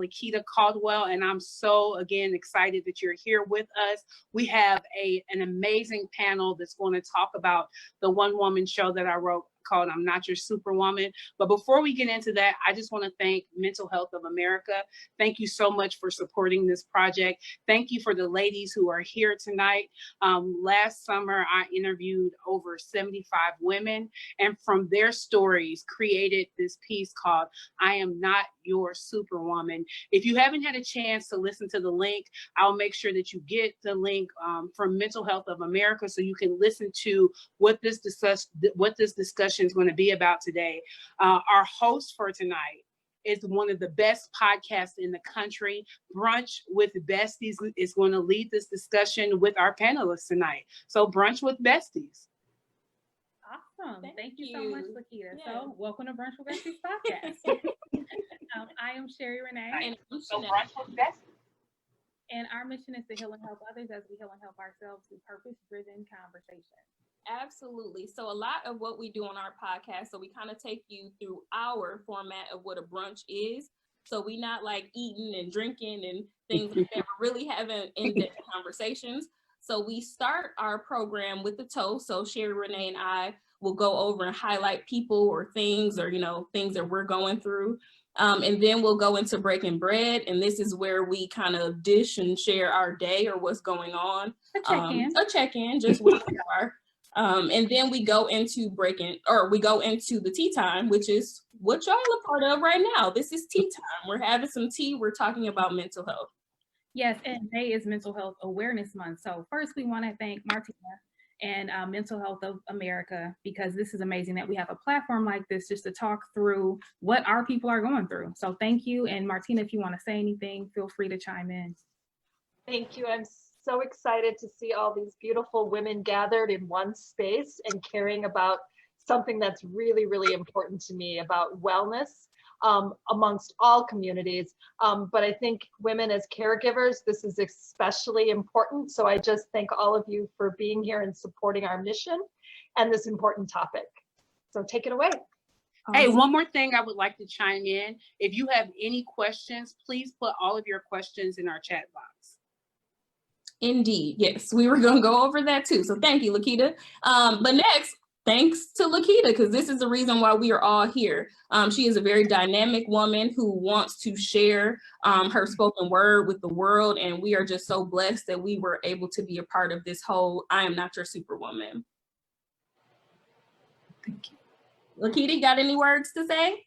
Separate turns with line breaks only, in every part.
La'Ketta Caldwell, and I'm so, again, excited that you're here with us. We have an amazing panel that's going to talk about the one-woman show that I wrote called I'm Not Your Superwoman. But before we get into that, I just want to thank Mental Health of America. Thank you so much for supporting this project. Thank you for the ladies who are here tonight. Last summer, I interviewed over 75 women, and from their stories, created this piece called I Am Not Your Superwoman. If you haven't had a chance to listen to the link, I'll make sure that you get the link from Mental Health of America so you can listen to what this discussion is going to be about today. Our host for tonight is one of the best podcasts in the country. Brunch with Besties is going to lead this discussion with our panelists tonight. So Brunch with Besties.
Awesome. Thank you so much, La'Ketta. Yeah. So welcome to Brunch with Besties Podcast. I am Sherry Renee.
And so Brunch with Besties.
And our mission is to heal and help others as we heal and help ourselves through purpose-driven conversation.
Absolutely. So a lot of what we do on our podcast, so we kind of take you through our format of what a brunch is. So we not like eating and drinking and things like that. We're really having in-depth conversations. So we start our program with the toast. So Sherry, Renee, and I will go over and highlight people or things or, things that we're going through. And then we'll go into breaking bread. And this is where we kind of dish and share our day or what's going on. A check-in, just where we are. And then we go into the tea time, which is what y'all are part of right now. This is tea time. We're having some tea. We're talking about mental health.
Yes, and May is Mental Health Awareness Month. So first we want to thank Martina and Mental Health of America, because this is amazing that we have a platform like this just to talk through what our people are going through. So thank you. And Martina, if you want to say anything, feel free to chime in.
Thank you. I'm so excited to see all these beautiful women gathered in one space and caring about something that's really, really important to me about wellness amongst all communities. But I think women as caregivers, this is especially important. So I just thank all of you for being here and supporting our mission and this important topic. So take it away.
Hey, one more thing I would like to chime in. If you have any questions, please put all of your questions in our chat box.
Indeed. Yes, we were going to go over that too. So thank you, La'Ketta. But next, thanks to La'Ketta, because this is the reason why we are all here. She is a very dynamic woman who wants to share her spoken word with the world. And we are just so blessed that we were able to be a part of this whole I Am Not Your Superwoman.
Thank you.
La'Ketta, got any words to say?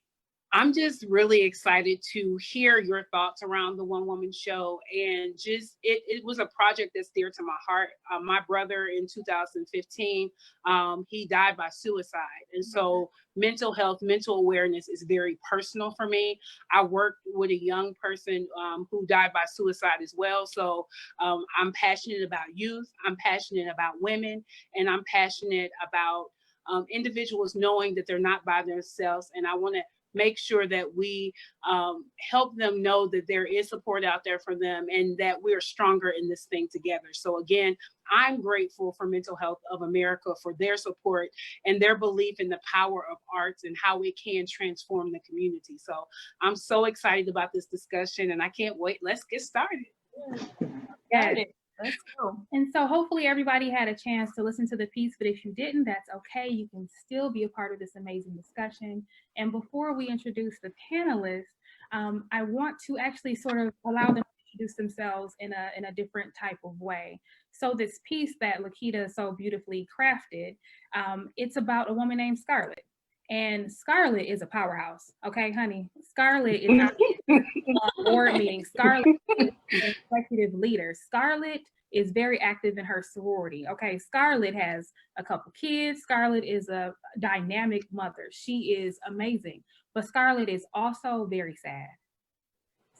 I'm just really excited to hear your thoughts around the One Woman Show, and just it was a project that's dear to my heart. My brother in 2015, he died by suicide, and so mental health, mental awareness is very personal for me. I worked with a young person who died by suicide as well, so I'm passionate about youth, I'm passionate about women, and I'm passionate about individuals knowing that they're not by themselves, and I want to make sure that we help them know that there is support out there for them and that we are stronger in this thing together. So again, I'm grateful for Mental Health of America for their support and their belief in the power of arts and how it can transform the community. So I'm so excited about this discussion and I can't wait. Let's get started.
Yes. Let's go. And so hopefully everybody had a chance to listen to the piece, but if you didn't, that's okay. You can still be a part of this amazing discussion. And before we introduce the panelists, I want to actually sort of allow them to introduce themselves in a different type of way. So this piece that La'Ketta so beautifully crafted, it's about a woman named Scarlett. And Scarlett is a powerhouse. Okay, honey. Scarlett is not a board meeting. Scarlett is an executive leader. Scarlett is very active in her sorority. Okay, Scarlett has a couple kids. Scarlett is a dynamic mother. She is amazing. But Scarlett is also very sad.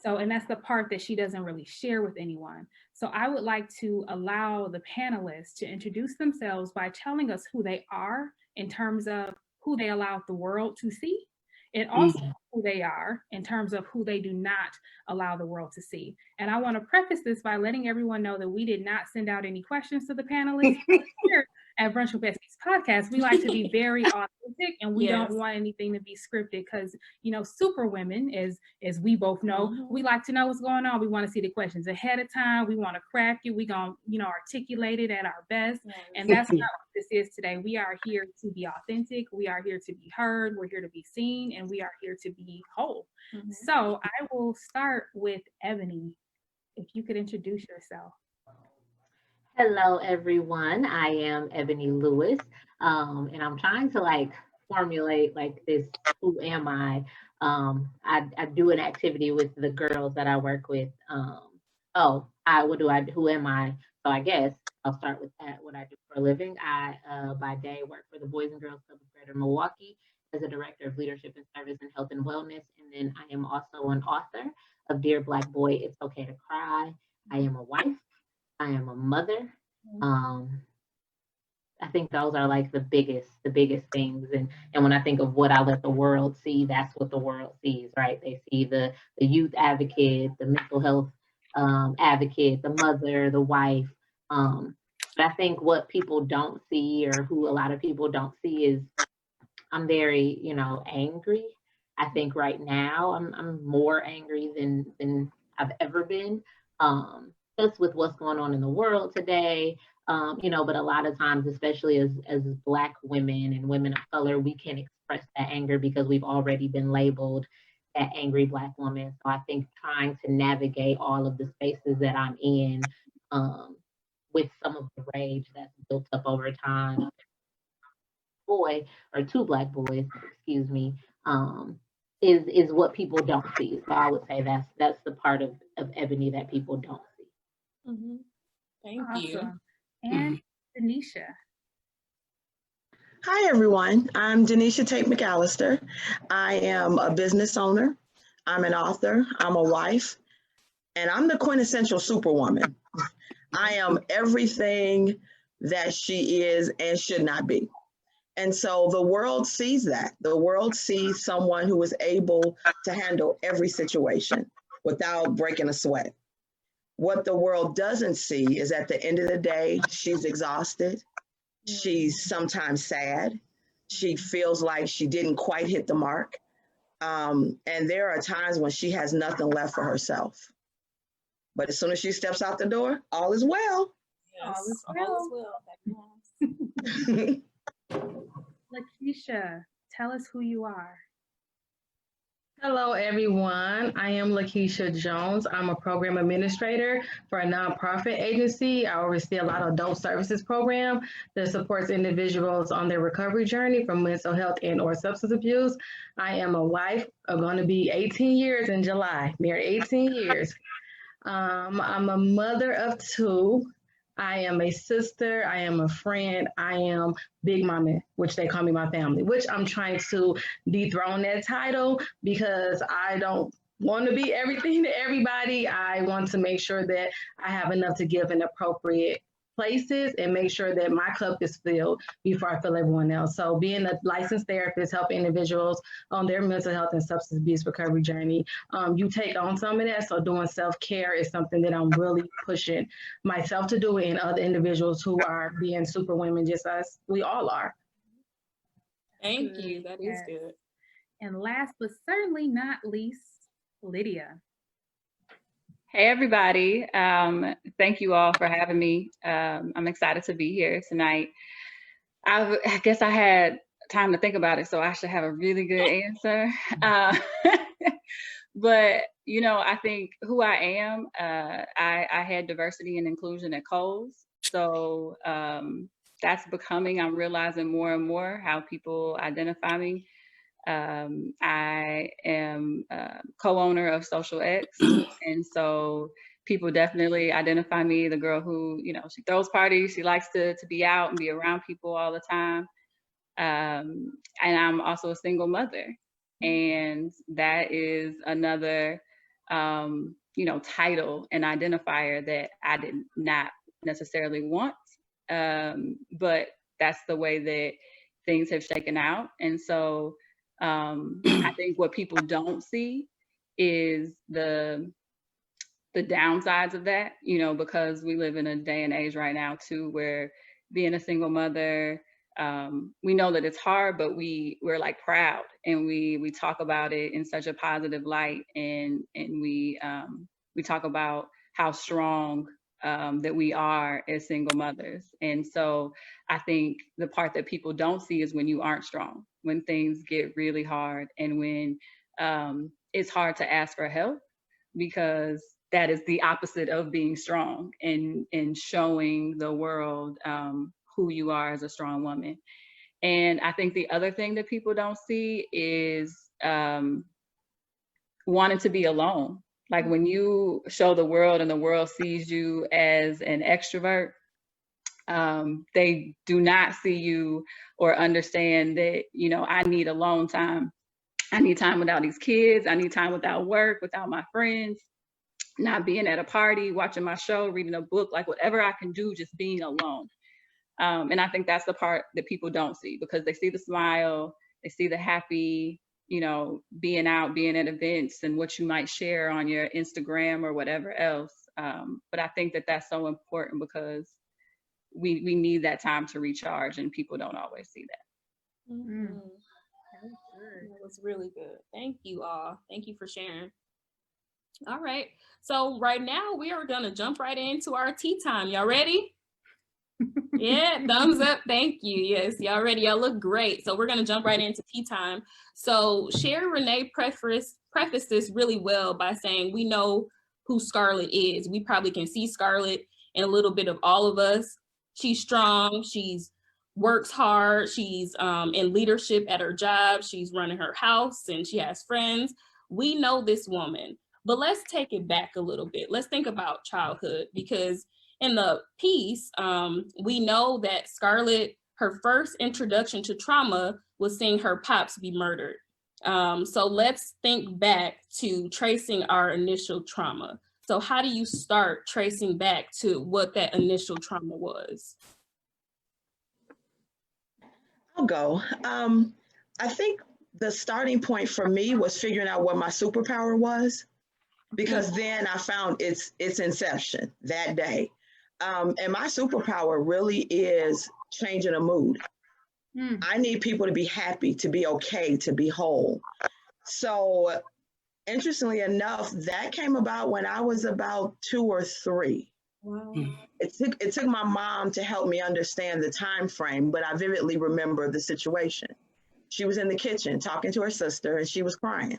So, and that's the part that she doesn't really share with anyone. So I would like to allow the panelists to introduce themselves by telling us who they are in terms of who they allow the world to see, and also who they are in terms of who they do not allow the world to see. And I want to preface this by letting everyone know that we did not send out any questions to the panelists. We're here at Brunch with Besties Podcast, we like to be very authentic, and we
Yes.
don't want anything to be scripted because, you know, Superwomen, as we both know, we like to know what's going on. We want to see the questions ahead of time. We want to craft it. We going to, you know, articulate it at our best.
Yes.
And that's not what this is today. We are here to be authentic. We are here to be heard. We're here to be seen, and we are here to be whole.
Mhm.
So I will start with Ebony. If you could introduce yourself.
Hello, everyone. I am Ebony Lewis, and I'm trying to formulate this. Who am I? I do an activity with the girls that I work with. Who am I? So I guess I'll start with that. What I do for a living. I by day work for the Boys and Girls Club of Greater Milwaukee as a director of leadership and service and health and wellness, and then I am also an author of Dear Black Boy, It's Okay to Cry. I am a wife. I am a mother. I think those are the biggest things. And when I think of what I let the world see, that's what the world sees, right? They see the youth advocate, the mental health advocate, the mother, the wife. But I think what people don't see, or who a lot of people don't see, is I'm very, angry. I think right now I'm more angry than I've ever been. Just with what's going on in the world today, but a lot of times, especially as Black women and women of color, we can express that anger because we've already been labeled that angry Black woman. So I think trying to navigate all of the spaces that I'm in with some of the rage that's built up over time, two Black boys, excuse me, is what people don't see. So I would say that's the part of Ebony that people don't see.
Mm-hmm. Thank you.
Awesome. And Denisha.
Hi, everyone. I'm Denisha Tate-Mcalister. I am a business owner. I'm an author. I'm a wife. And I'm the quintessential Superwoman. I am everything that she is and should not be. And so the world sees that. The world sees someone who is able to handle every situation without breaking a sweat. What the world doesn't see is at the end of the day, she's exhausted. She's sometimes sad. She feels like she didn't quite hit the mark. And there are times when she has nothing left for herself. But as soon as she steps out the door, all is well.
Yes.
All is
well.
Lakesha, tell us who you are.
Hello, everyone. I am Lakesha Jones. I'm a program administrator for a nonprofit agency. I oversee a lot of adult services program that supports individuals on their recovery journey from mental health and or substance abuse. I am a wife. I'm going to be 18 years in July, married 18 years. I'm a mother of two. I am a sister, I am a friend, I am Big Mama, which they call me my family, which I'm trying to dethrone that title because I don't want to be everything to everybody. I want to make sure that I have enough to give in appropriate places and make sure that my cup is filled before I fill everyone else. So being a licensed therapist, helping individuals on their mental health and substance abuse recovery journey, you take on some of that. So doing self-care is something that I'm really pushing myself to do and other individuals who are being superwomen just as we all are.
Thank you. That is good.
And last but certainly not least, Lydia.
Hey, everybody. Thank you all for having me. I'm excited to be here tonight. I guess I had time to think about it, so I should have a really good answer. But, I think who I am, I had diversity and inclusion at Kohl's. So that's becoming, I'm realizing more and more how people identify me. I am co-owner of Social X, and so people definitely identify me, the girl who, she throws parties, she likes to be out and be around people all the time. And I'm also a single mother, and that is another, title and identifier that I did not necessarily want, but that's the way that things have shaken out. And so I think what people don't see is the downsides of that, because we live in a day and age right now too, where, being a single mother. We know that it's hard, but we're like proud, and we talk about it in such a positive light, and we talk about how strong that we are as single mothers. And so I think the part that people don't see is when you aren't strong, when things get really hard, and when it's hard to ask for help, because that is the opposite of being strong and showing the world who you are as a strong woman. And I think the other thing that people don't see is wanting to be alone. Like when you show the world and the world sees you as an extrovert, they do not see you or understand that, you know, I need alone time. I need time without these kids. I need time without work, without my friends, not being at a party, watching my show, reading a book, like whatever I can do, just being alone. And I think that's the part that people don't see, because they see the smile, they see the happy, you know, being out, being at events and what you might share on your Instagram or whatever else. But I think that that's so important, because we need that time to recharge, and people don't always see that.
Mm-hmm. That was really good. Thank you all. Thank you for sharing. All right. So right now we are going to jump right into our tea time. Y'all ready? Yeah, thumbs up. Thank you. Yes, y'all ready? Y'all look great. So we're going to jump right into tea time. So Sherry Renee prefaced this really well by saying we know who Scarlett is. We probably can see Scarlett in a little bit of all of us. She's strong. She's works hard. She's in leadership at her job. She's running her house and she has friends. We know this woman, but let's take it back a little bit. Let's think about childhood, because in the piece, we know that Scarlett, her first introduction to trauma was seeing her pops be murdered. So let's think back to tracing our initial trauma. So how do you start tracing back to what that initial trauma was?
I'll go. I think the starting point for me was figuring out what my superpower was, because then I found its inception that day. And my superpower really is changing a mood. I need people to be happy, to be okay, to be whole. So interestingly enough, that came about when I was about 2 or 3.
Wow.
It took my mom to help me understand the time frame, but I vividly remember the situation. She was in the kitchen talking to her sister, and she was crying.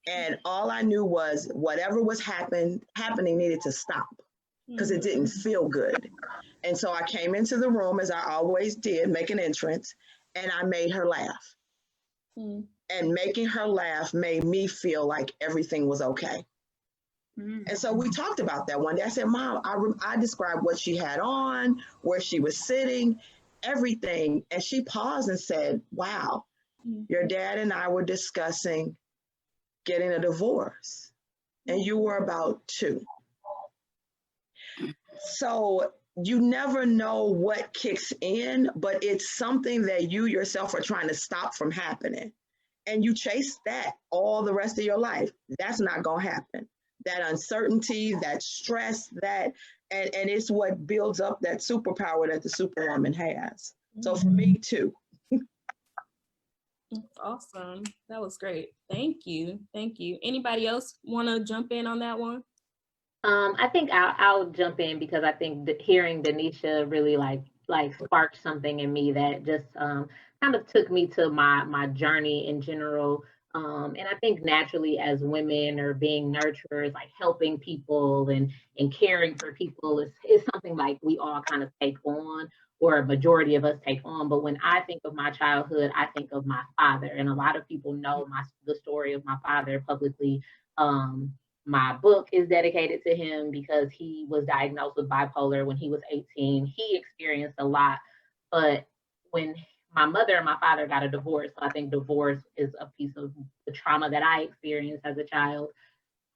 And all I knew was whatever was happening needed to stop, because it didn't feel good. And so I came into the room, as I always did, make an entrance, and I made her laugh. And making her laugh made me feel like everything was okay. And so we talked about that one day. I said, Mom, I described what she had on, where she was sitting, everything. And she paused and said, wow, your dad and I were discussing getting a divorce, and you were about 2. So you never know what kicks in, but it's something that you yourself are trying to stop from happening. And you chase that all the rest of your life. That's not going to happen. That uncertainty, that stress, and it's what builds up that superpower that the Superwoman has. So for me too.
That's awesome. That was great. Thank you. Thank you. Anybody else want to jump in on that one?
I think I'll jump in, because I think that hearing Denisha really like sparked something in me that just kind of took me to my journey in general. And I think naturally, as women, or being nurturers, like helping people and caring for people is something like we all kind of take on, or a majority of us take on. But when I think of my childhood, I think of my father, and a lot of people know the story of my father publicly. My book is dedicated to him because he was diagnosed with bipolar when he was 18. He experienced a lot, but when my mother and my father got a divorce, so I think divorce is a piece of the trauma that I experienced as a child.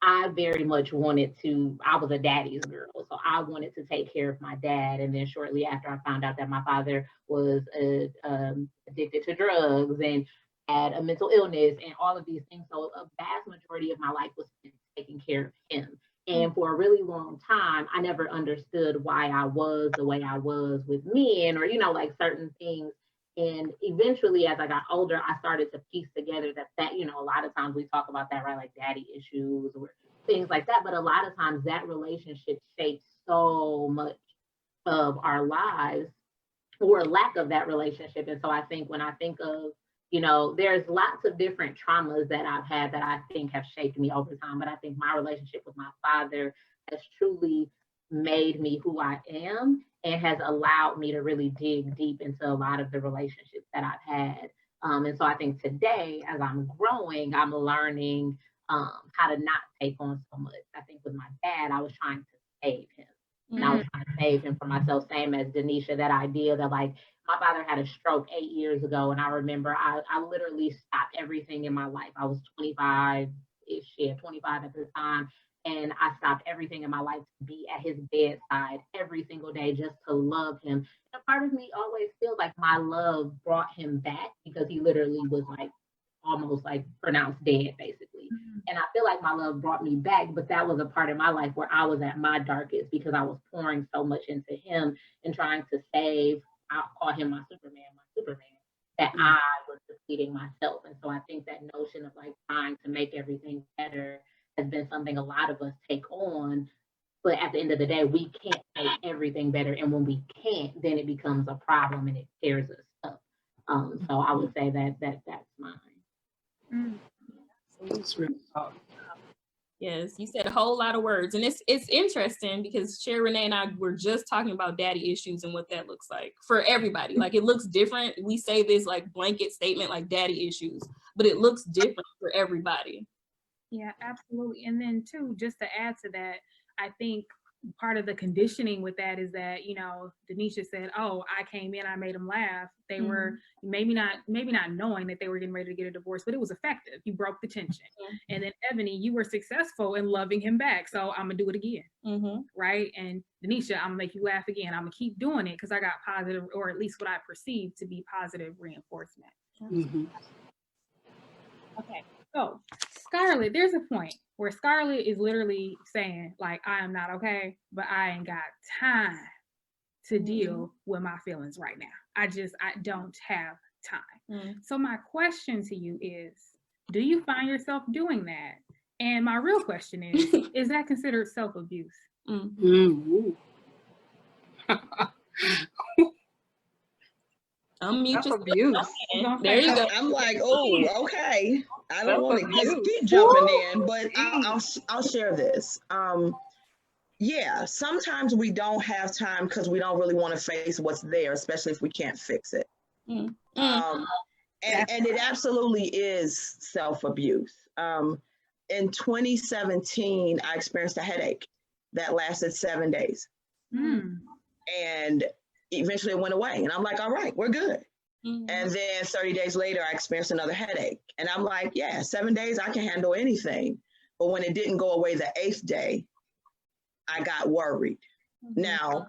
I very much I was a daddy's girl, so I wanted to take care of my dad. And then shortly after, I found out that my father was addicted to drugs and had a mental illness and all of these things. So a vast majority of my life was spent taking care of him. And for a really long time, I never understood why I was the way I was with men or, like certain things. And eventually, as I got older, I started to piece together that, a lot of times we talk about that, right? Like daddy issues or things like that. But a lot of times that relationship shapes so much of our lives or lack of that relationship. And so I think when I think of, there's lots of different traumas that I've had that I think have shaped me over time. But I think my relationship with my father has truly made me who I am and has allowed me to really dig deep into a lot of the relationships that I've had. And so I think today, as I'm growing, I'm learning how to not take on so much. I think with my dad, I was trying to save him. And I was trying to save him from myself, same as Denisha, that idea that like my father had a stroke 8 years ago. And I remember I literally stopped everything in my life. I was 25-ish, 25 at the time. And I stopped everything in my life to be at his bedside every single day just to love him. And a part of me always feels like my love brought him back because he literally was like almost like pronounced dead, basically. And I feel like my love brought me back, but that was a part of my life where I was at my darkest because I was pouring so much into him and trying to save, I'll call him my Superman, that I was depleting myself. And so I think that notion of like trying to make everything better has been something a lot of us take on. But at the end of the day, we can't make everything better. And when we can't, then it becomes a problem and it tears us up. So I would say that's mine.
That's really hard.
Yes, you said a whole lot of words. And it's interesting because Sherry, Renee, and I were just talking about daddy issues and what that looks like for everybody. Like it looks different. We say this like blanket statement like daddy issues, but it looks different for everybody.
Yeah, absolutely. And then too, just to add to that, I think part of the conditioning with that is that, Denisha said, oh, I came in, I made them laugh. They were maybe not knowing that they were getting ready to get a divorce, but it was effective. You broke the tension. And then Ebony, you were successful in loving him back. So I'm gonna do it again. Right. And Denisha, I'm gonna make you laugh again. I'm gonna keep doing it because I got positive, or at least what I perceive to be positive reinforcement. Okay. So Scarlett, there's a point where Scarlett is literally saying, like, I am not okay, but I ain't got time to deal with my feelings right now. I don't have time. So my question to you is, do you find yourself doing that? And my real question is that considered self-abuse?
Unmute yourself.
Abuse.
There you go.
I'm like, oh, okay. I don't want to just keep jumping in, but I'll share this. Yeah, sometimes we don't have time because we don't really want to face what's there, especially if we can't fix it. And it absolutely is self-abuse. In 2017, I experienced a headache that lasted 7 days. And eventually it went away. And I'm like, all right, we're good. And then 30 days later, I experienced another headache. And I'm like, yeah, 7 days, I can handle anything. But when it didn't go away the 8th day, I got worried. Now,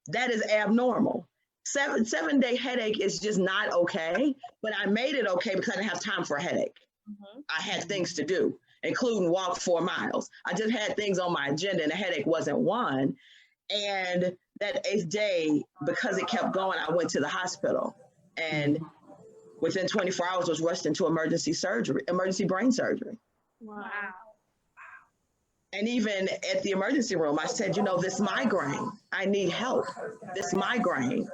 that is abnormal. Seven-day headache is just not okay. But I made it okay because I didn't have time for a headache. I had things to do, including walk 4 miles. I just had things on my agenda and the headache wasn't one. And that 8th day, because it kept going, I went to the hospital and within 24 hours was rushed into emergency brain surgery.
Wow.
And even at the emergency room, I said, this migraine, I need help, this migraine.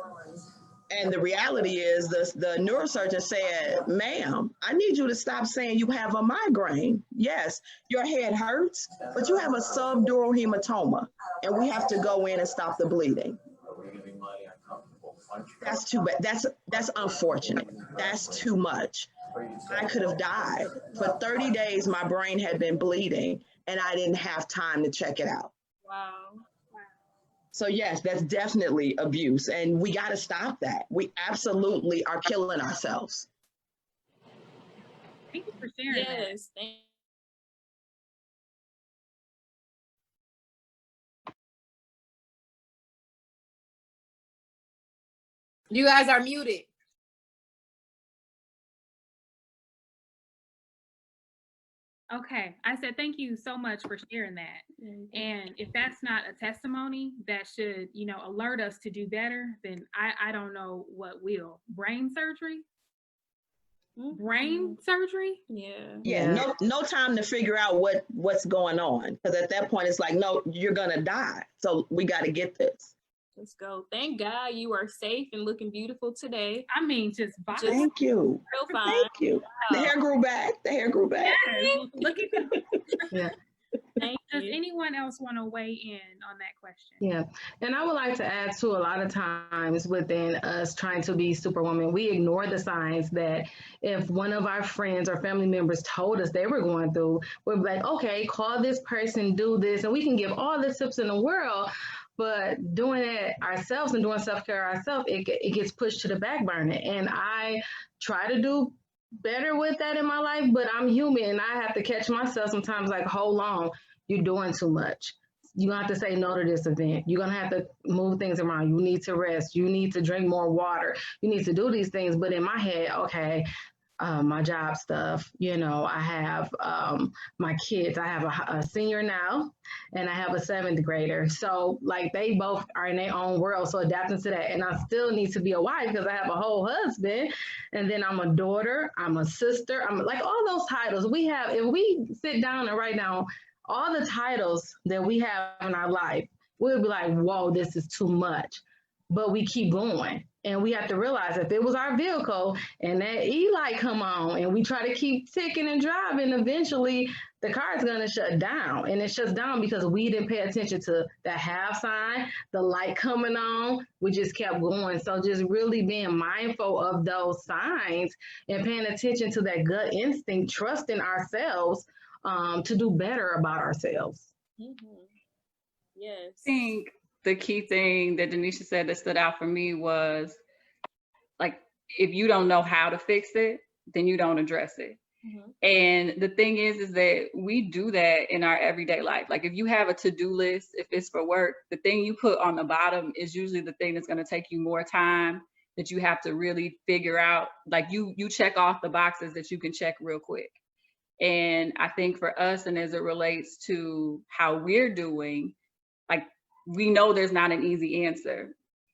And the reality is the neurosurgeon said, ma'am, I need you to stop saying you have a migraine. Yes, your head hurts, but you have a subdural hematoma and we have to go in and stop the bleeding. That's too bad. That's unfortunate. That's too much. I could have died. For 30 days, my brain had been bleeding and I didn't have time to check it out.
Wow.
So yes, that's definitely abuse and we got to stop that. We absolutely are killing ourselves.
Thank you for sharing that.
Yes, thank
You guys are muted.
Okay. I said, thank you so much for sharing that. And if that's not a testimony that should, alert us to do better, then I don't know what will. Brain surgery? Brain surgery?
Yeah. No time to figure out what's going on. Because at that point, it's like, no, you're going to die. So we got to get this.
Let's go. Thank God you are safe and looking beautiful today.
I mean, just
thank you.
Real fine.
Thank you. The hair grew back.
Yes. Look at that.
Yeah.
Does anyone else want to weigh in on that question?
Yeah, and I would like to add to, a lot of times within us trying to be Superwoman, we ignore the signs that if one of our friends or family members told us they were going through, we'd be like, okay, call this person, do this, and we can give all the tips in the world. But doing it ourselves and doing self-care ourselves, it gets pushed to the back burner. And I try to do better with that in my life, but I'm human and I have to catch myself sometimes like, hold on, you're doing too much. You're going to have to say no to this event. You're going to have to move things around. You need to rest. You need to drink more water. You need to do these things. But in my head, okay, my job stuff, I have my kids. I have a senior now and I have a 7th grader. So like they both are in their own world. So adapting to that. And I still need to be a wife because I have a whole husband. And then I'm a daughter. I'm a sister. I'm like all those titles we have. If we sit down and write down all the titles that we have in our life, we'll be like, whoa, this is too much. But we keep going. And we have to realize if it was our vehicle and that E-light come on and we try to keep ticking and driving, eventually the car is going to shut down. And it shuts down because we didn't pay attention to the half sign, the light coming on. We just kept going. So just really being mindful of those signs and paying attention to that gut instinct, trusting ourselves to do better about ourselves.
Yes.
I think the key thing that Denisha said that stood out for me was, like, if you don't know how to fix it, then you don't address it. And the thing is that we do that in our everyday life. Like if you have a to-do list, if it's for work, the thing you put on the bottom is usually the thing that's going to take you more time, that you have to really figure out. Like you check off the boxes that you can check real quick. And I think for us, and as it relates to how we're doing, like we know there's not an easy answer.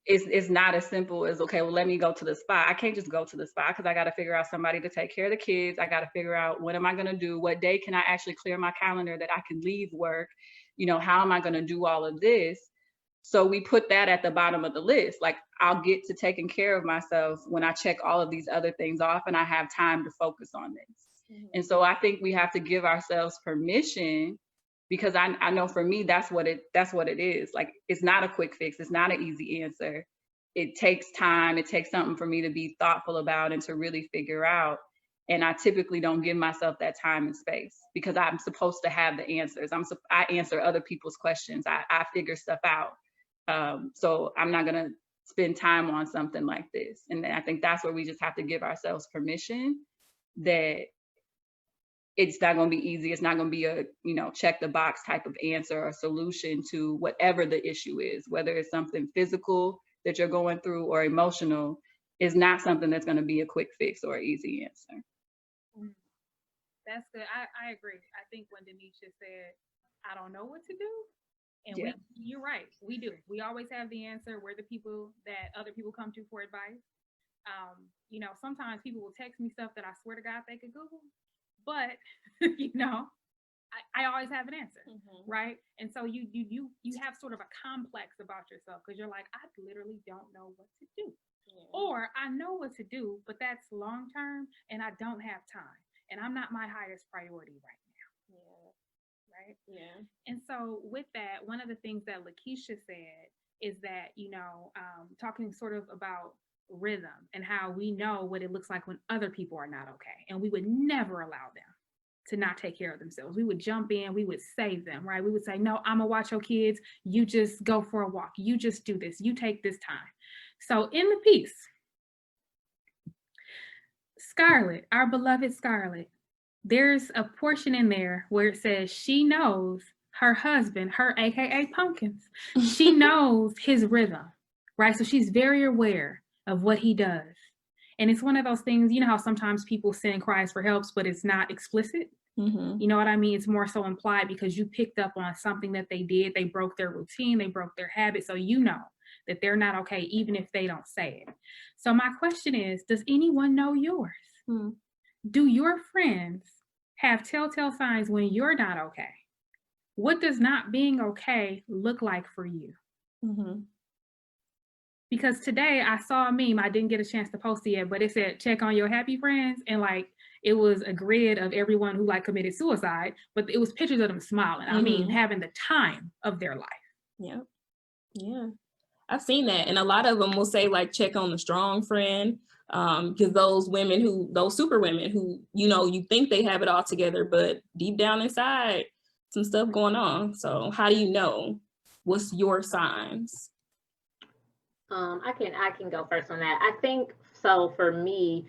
It's not as simple as, okay, well, let me go to the spa. I can't just go to the spa because I got to figure out somebody to take care of the kids. I got to figure out what am I going to do? What day can I actually clear my calendar that I can leave work? How am I going to do all of this? So we put that at the bottom of the list. Like I'll get to taking care of myself when I check all of these other things off and I have time to focus on this. And so I think we have to give ourselves permission, because I know for me, that's what it is. Like, it's not a quick fix. It's not an easy answer. It takes time. It takes something for me to be thoughtful about and to really figure out. And I typically don't give myself that time and space because I'm supposed to have the answers. I answer other people's questions. I figure stuff out. So I'm not going to spend time on something like this. And I think that's where we just have to give ourselves permission that it's not going to be easy. It's not going to be a, check the box type of answer or solution to whatever the issue is, whether it's something physical that you're going through or emotional, is not something that's going to be a quick fix or easy answer.
That's good. I agree. I think when Denisha said, I don't know what to do, and
Yeah.
You're right. We do. We always have the answer. We're the people that other people come to for advice. Sometimes people will text me stuff that I swear to God they could Google. But I always have an answer, right? And so you have sort of a complex about yourself because you're like, I literally don't know what to do, or I know what to do, but that's long term, and I don't have time, and I'm not my highest priority right now. Right? Yeah. And so with that, one of the things that Lakesha said is that talking sort of about rhythm and how we know what it looks like when other people are not okay, and we would never allow them to not take care of themselves. We would jump in, we would save them, right? We would say, no, I'm gonna watch your kids, you just go for a walk, you just do this, you take this time. So in the piece, Scarlett, our beloved Scarlett, there's a portion in there where it says she knows her husband, her AKA Pumpkins, she knows his rhythm, right? So she's very aware of what he does. And it's one of those things, how sometimes people send cries for help, but it's not explicit. You know what I mean? It's more so implied because you picked up on something that they did. They broke their routine. They broke their habit. So you know that they're not okay, even if they don't say it. So my question is, does anyone know yours? Do your friends have telltale signs when you're not okay? What does not being okay look like for you? Because today I saw a meme, I didn't get a chance to post it yet, but it said, check on your happy friends. And like, it was a grid of everyone who like committed suicide, but it was pictures of them smiling. I mean, having the time of their life.
Yeah. I've seen that. And a lot of them will say like, check on the strong friend. Because those super women who, you know, you think they have it all together, but deep down inside, some stuff going on. So how do you know? What's your signs?
I can go first on that. I think so for me,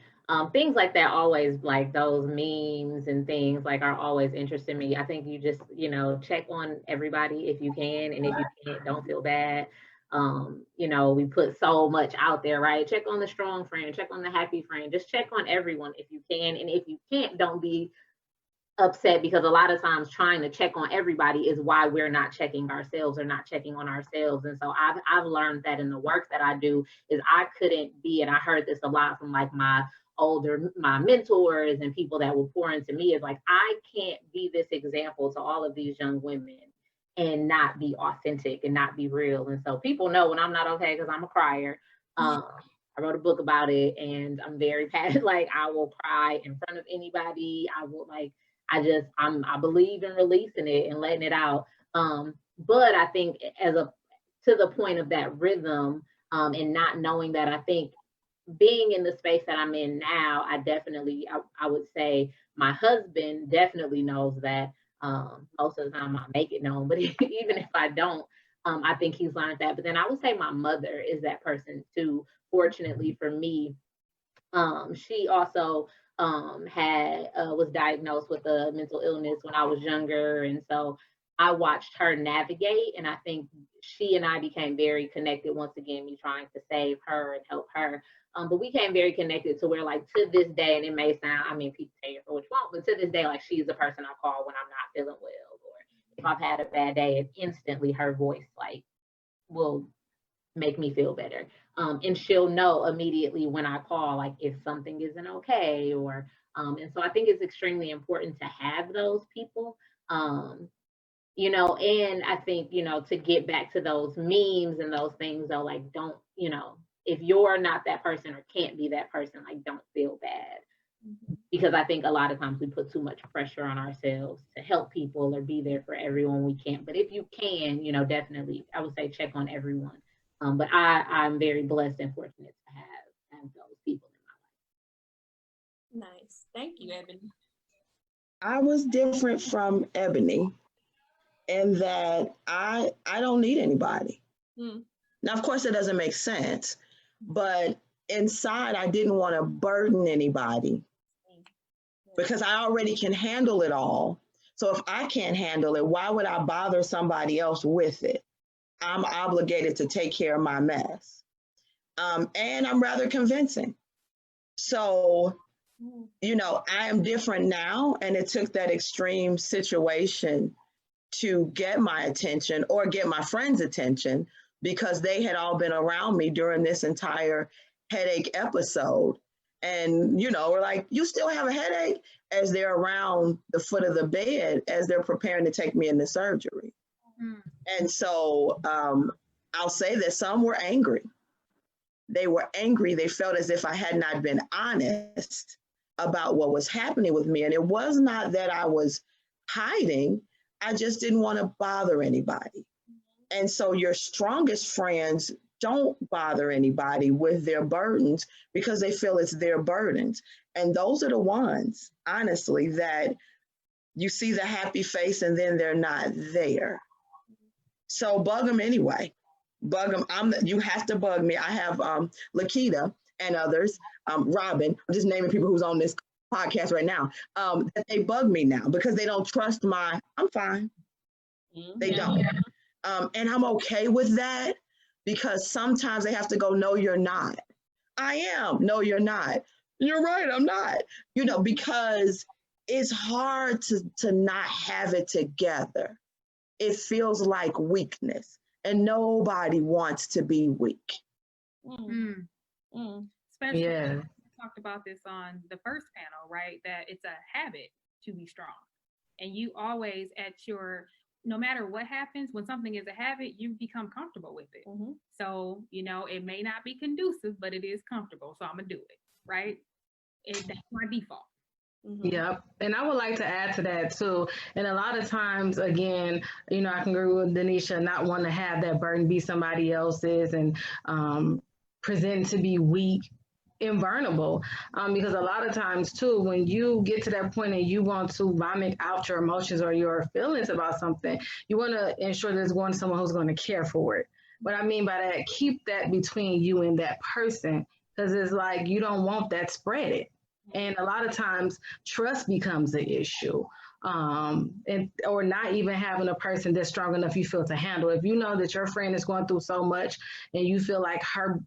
things like that always, like those memes and things like are always interesting me. I think you just, you know, check on everybody if you can, and if you can't, don't feel bad. You know, we put so much out there, right? Check on the strong friend, check on the happy friend, just check on everyone if you can. And if you can't, don't be upset, because a lot of times trying to check on everybody is why we're not checking ourselves or not checking on ourselves. And so I've learned that in the work that I do is I couldn't be, and I heard this a lot from like my mentors and people that will pour into me, is like, I can't be this example to all of these young women and not be authentic and not be real. And so people know when I'm not okay because I'm a crier. I wrote a book about it, and I'm very passionate. Like, I will cry in front of anybody. I will like, I believe in releasing it and letting it out. But I think to the point of that rhythm, and not knowing that, I think being in the space that I'm in now, I would say my husband definitely knows that. Most of the time I make it known, but even if I don't, I think he's learned that. But then I would say my mother is that person too. Fortunately for me, she also was diagnosed with a mental illness when I was younger. And so I watched her navigate, and I think she and I became very connected. Once again, me trying to save her and help her. But we became very connected to where, like, to this day, and it may sound, I mean, people take it for what you want, but to this day, like, she's the person I call when I'm not feeling well, or if I've had a bad day, and instantly her voice, like, will make me feel better. And she'll know immediately when I call, like, if something isn't okay, or, and so I think it's extremely important to have those people, you know, and I think, you know, to get back to those memes and those things, though, like, don't, you know, if you're not that person or can't be that person, like, don't feel bad. Because I think a lot of times we put too much pressure on ourselves to help people or be there for everyone we can't. But if you can, you know, definitely, I would say check on everyone. But I'm very blessed and fortunate to have those people in my life.
Nice. Thank you, Ebony.
I was different from Ebony in that I don't need anybody. Now, of course, it doesn't make sense, but inside, I didn't want to burden anybody because I already can handle it all. So if I can't handle it, why would I bother somebody else with it? I'm obligated to take care of my mess. And I'm rather convincing. So, you know, I am different now, and it took that extreme situation to get my attention or get my friends' attention, because they had all been around me during this entire headache episode. And, you know, we're like, you still have a headache, as they're around the foot of the bed as they're preparing to take me into surgery. And so I'll say that some were angry. They were angry. They felt as if I had not been honest about what was happening with me. And it was not that I was hiding. I just didn't want to bother anybody. And so your strongest friends don't bother anybody with their burdens because they feel it's their burdens. And those are the ones, honestly, that you see the happy face and then they're not there. So bug them anyway. Bug them. You have to bug me. I have La'Ketta and others, Robin, I'm just naming people who's on this podcast right now, that they bug me now because they don't trust I'm fine. They don't. And I'm okay with that, because sometimes they have to go, no, you're not. I am. No, you're not. You're right, I'm not. You know, because it's hard to not have it together. It feels like weakness, and nobody wants to be weak.
Especially,
Yeah.
we talked about this on the first panel, right? That it's a habit to be strong. And you always no matter what happens, when something is a habit, you become comfortable with it. So, it may not be conducive, but it is comfortable. So I'm going to do it, right? That's my default.
Yep. And I would like to add to that too. And a lot of times, again, I can agree with Denisha, not want to have that burden be somebody else's and present to be weak and vulnerable. Because a lot of times too, when you get to that point and you want to vomit out your emotions or your feelings about something, you want to ensure there's going to someone who's going to care for it. What I mean by that, keep that between you and that person, because it's like you don't want that spread. And a lot of times trust becomes the issue. Or not even having a person that's strong enough you feel to handle. If you know that your friend is going through so much and you feel like her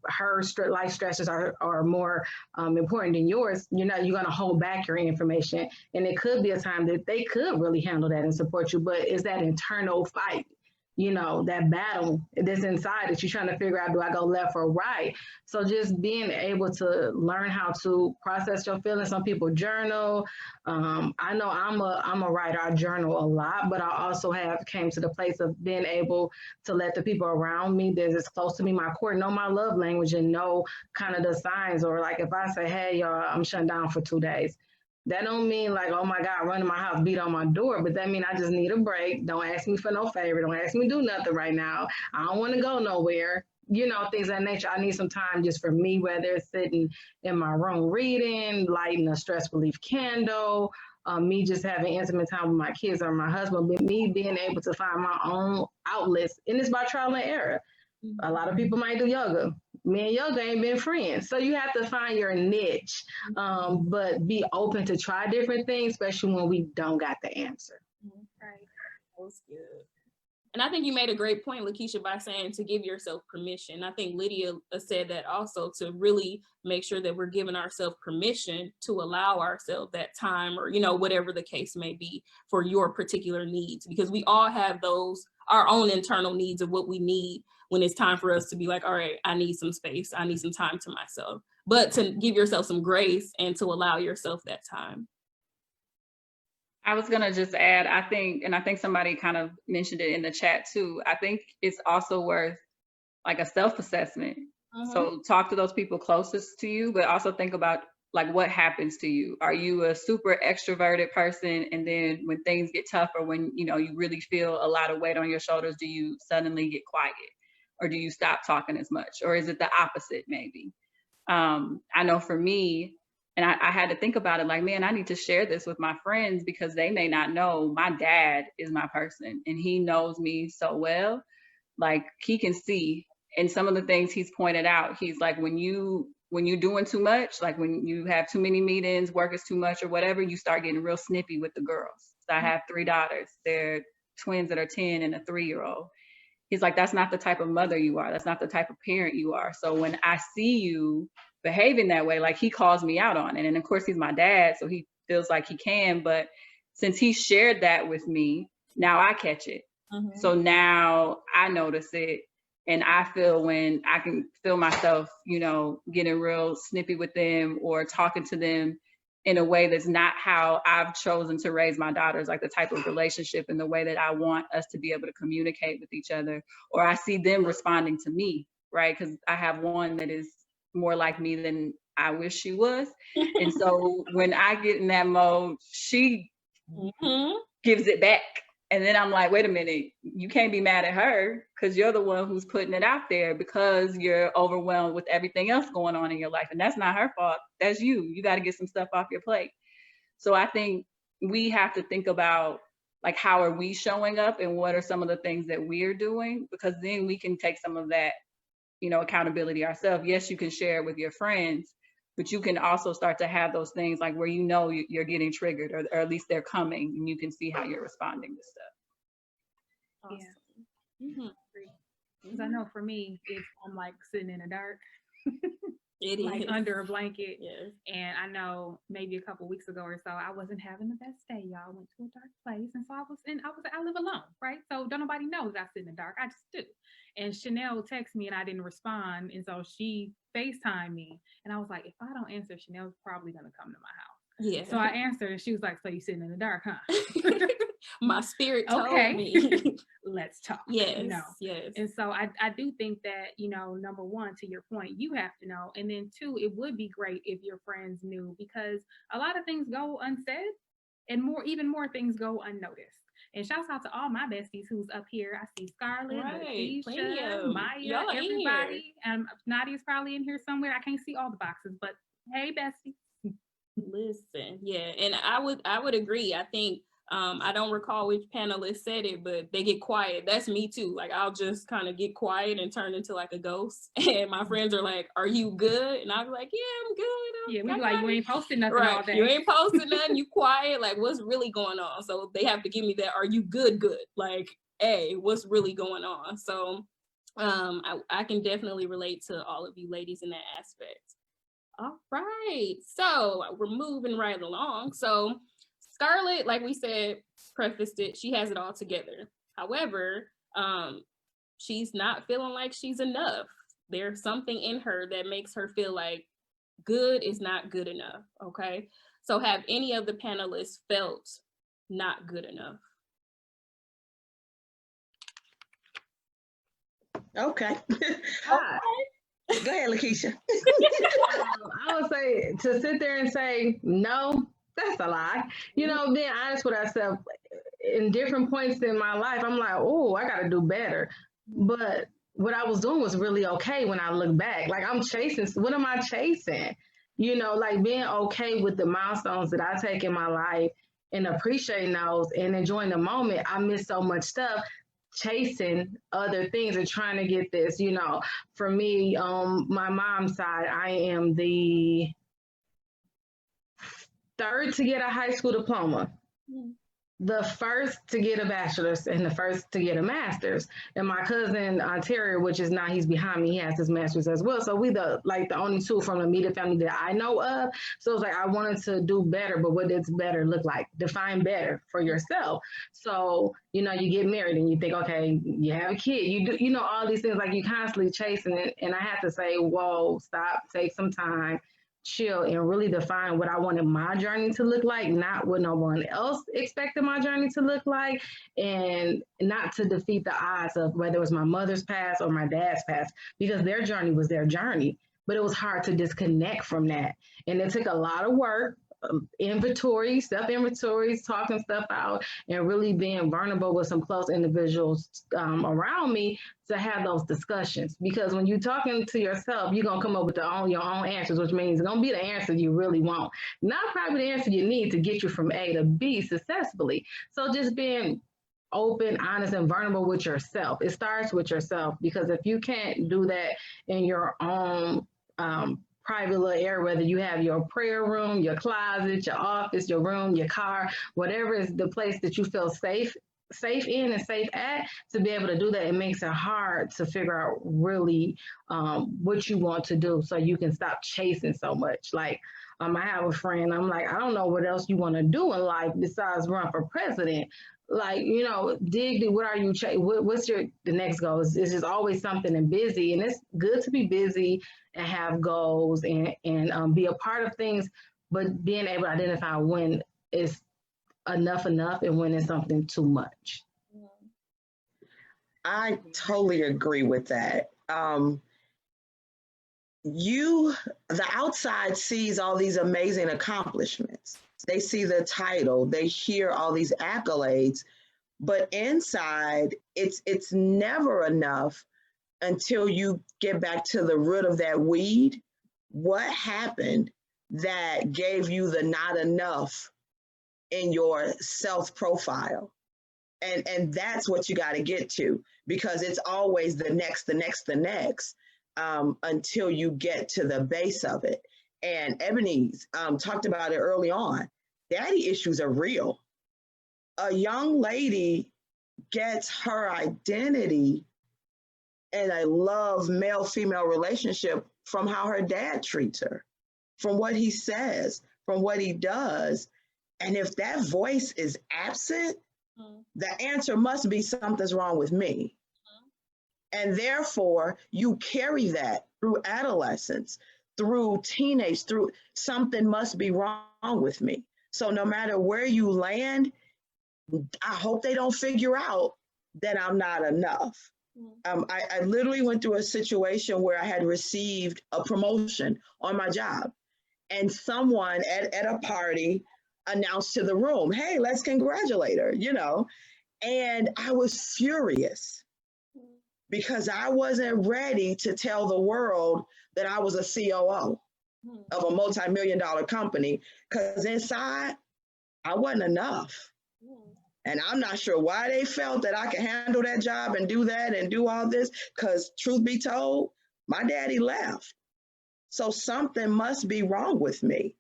life stresses are more important than yours, you're going to hold back your information. And it could be a time that they could really handle that and support you, but it's that internal fight, that battle that's inside that you're trying to figure out, do I go left or right? So just being able to learn how to process your feelings. Some people journal. I know I'm a writer. I journal a lot, but I also came to the place of being able to let the people around me that is close to me, my core, know my love language and know kind of the signs. Or like if I say, hey, y'all, I'm shutting down for 2 days. That don't mean like, oh my God, run to my house, beat on my door. But that mean I just need a break. Don't ask me for no favor. Don't ask me to do nothing right now. I don't want to go nowhere. Things of that nature. I need some time just for me, whether it's sitting in my room reading, lighting a stress relief candle, me just having intimate time with my kids or my husband, but me being able to find my own outlets. And it's by trial and error. A lot of people might do yoga. Me and yoga ain't been friends. So you have to find your niche, but be open to try different things, especially when we don't got the answer.
Right. That was good. And I think you made a great point, Lakesha, by saying to give yourself permission. I think Lydia said that also, to really make sure that we're giving ourselves permission to allow ourselves that time, or, whatever the case may be for your particular needs, because we all have our own internal needs of what we need when it's time for us to be like, all right, I need some space. I need some time to myself, but to give yourself some grace and to allow yourself that time.
I was going to just add, I think somebody kind of mentioned it in the chat too. I think it's also worth like a self-assessment. So talk to those people closest to you, but also think about like what happens to you. Are you a super extroverted person, and then when things get tough, or when you really feel a lot of weight on your shoulders, do you suddenly get quiet, or do you stop talking as much, or is it the opposite maybe? I know for me, and I had to think about it like, man, I need to share this with my friends because they may not know my dad is my person, and he knows me so well. Like he can see, and some of the things he's pointed out, he's like, when you're doing too much, like when you have too many meetings, work is too much or whatever, you start getting real snippy with the girls. So I have 3 daughters. They're twins that are 10 and a 3-year-old. He's like, that's not the type of mother you are. That's not the type of parent you are. So when I see you behaving that way, like he calls me out on it. And of course he's my dad, so he feels like he can, but since he shared that with me, now I catch it. So now I notice it, and I feel when I can feel myself, getting real snippy with them or talking to them in a way that's not how I've chosen to raise my daughters, like the type of relationship and the way that I want us to be able to communicate with each other, or I see them responding to me, right? Because I have one that is more like me than I wish she was. And so when I get in that mode, she gives it back. And then I'm like, wait a minute, you can't be mad at her because you're the one who's putting it out there because you're overwhelmed with everything else going on in your life. And that's not her fault. That's you. You got to get some stuff off your plate. So I think we have to think about, like, how are we showing up and what are some of the things that we're doing? Because then we can take some of that, accountability ourselves. Yes, you can share it with your friends, but you can also start to have those things like where you're getting triggered, or at least they're coming, and you can see how you're responding to stuff.
Awesome. Because I know for me, if I'm like sitting in the dark,
It
like
is.
under a blanket.
Yes.
And I know maybe a couple weeks ago or so, I wasn't having the best day, y'all. Went to a dark place. And so I live alone, right? So don't nobody know that I sit in the dark. I just do. And Chanel texted me and I didn't respond. And so she FaceTimed me. And I was like, if I don't answer, Chanel's probably going to come to my house.
Yeah.
So I answered and she was like, so you sitting in the dark, huh?
My spirit told
Okay.
me.
Let's talk.
Yes.
You know?
Yes.
And so I do think that, you know, number one, to your point, you have to know. And then two, it would be great if your friends knew, because a lot of things go unsaid and even more things go unnoticed. And shouts out to all my besties who's up here. I see Scarlett,
Right.
Lakesha, Maya,
Y'all in
everybody. Nadia's probably in here somewhere. I can't see all the boxes, but hey, bestie.
Listen, yeah, and I would agree. I think I don't recall which panelist said it, but they get quiet. That's me too. Like I'll just kind of get quiet and turn into like a ghost. And my friends are like, "Are you good?" And I'll be like, "Yeah, I'm good."
Yeah, we be like, "You ain't posting nothing all day.
You ain't posting nothing. You quiet. Like, what's really going on?" So they have to give me that. Are you good? Good. Like, hey, what's really going on? So, I can definitely relate to all of you ladies in that aspect. All right, so we're moving right along. So Scarlett, like we said, prefaced it, she has it all together. However, she's not feeling like she's enough. There's something in her that makes her feel like good is not good enough, okay? So have any of the panelists felt not good enough?
Okay. Go ahead, Lakesha.
I would say to sit there and say, no, that's a lie. You know, being honest with ourselves, in different points in my life, I'm like, oh, I got to do better. But what I was doing was really okay when I look back. Like I'm chasing, what am I chasing? You know, like being okay with the milestones that I take in my life and appreciating those and enjoying the moment. I miss so much stuff chasing other things and trying to get this, you know. For me, my mom's side, I am the third to get a high school diploma, the first to get a bachelor's, and the first to get a master's. And my cousin Terry, which is now he's behind me, he has his master's as well. So we the only two from the immediate family that I know of. So it's like I wanted to do better, but what does better look like? Define better for yourself. So, you know, you get married and you think, okay, you have a kid, you do, you know, all these things, like you constantly chasing it. And I have to say, whoa, stop, take some time, chill, and really define what I wanted my journey to look like, not what no one else expected my journey to look like, and not to defeat the odds of whether it was my mother's past or my dad's past, because their journey was their journey. But it was hard to disconnect from that. And it took a lot of work, self-inventories, talking stuff out, and really being vulnerable with some close individuals around me to have those discussions. Because when you're talking to yourself, you're going to come up with your own answers, which means it's going to be the answer you really want. Not probably the answer you need to get you from A to B successfully. So just being open, honest, and vulnerable with yourself. It starts with yourself, because if you can't do that in your own private little area, whether you have your prayer room, your closet, your office, your room, your car, whatever is the place that you feel safe in and safe at, to be able to do that, it makes it hard to figure out really what you want to do, so you can stop chasing so much. Like I have a friend, I'm like, I don't know what else you want to do in life besides run for president. Like, you know, dig deep. What are you? What's the next goal? It's just always something and busy, and it's good to be busy and have goals and be a part of things, but being able to identify when it's enough and when it's something too much.
I totally agree with that. The outside sees all these amazing accomplishments. They see the title, they hear all these accolades, but inside it's never enough until you get back to the root of that weed. What happened that gave you the not enough in your self profile? And that's what you got to get to, because it's always the next, until you get to the base of it. And Ebony's talked about it early on. Daddy issues are real. A young lady gets her identity in a love male-female relationship from how her dad treats her, from what he says, from what he does. And if that voice is absent, the answer must be something's wrong with me. And therefore, you carry that through adolescence, through teenage, through something must be wrong with me. So no matter where you land, I hope they don't figure out that I'm not enough. I literally went through a situation where I had received a promotion on my job, and someone at a party announced to the room, hey, let's congratulate her, you know, and I was furious because I wasn't ready to tell the world that I was a COO of a multi-million-dollar company, because inside I wasn't enough. And I'm not sure why they felt that I could handle that job and do that and do all this, because truth be told, my daddy left. So something must be wrong with me.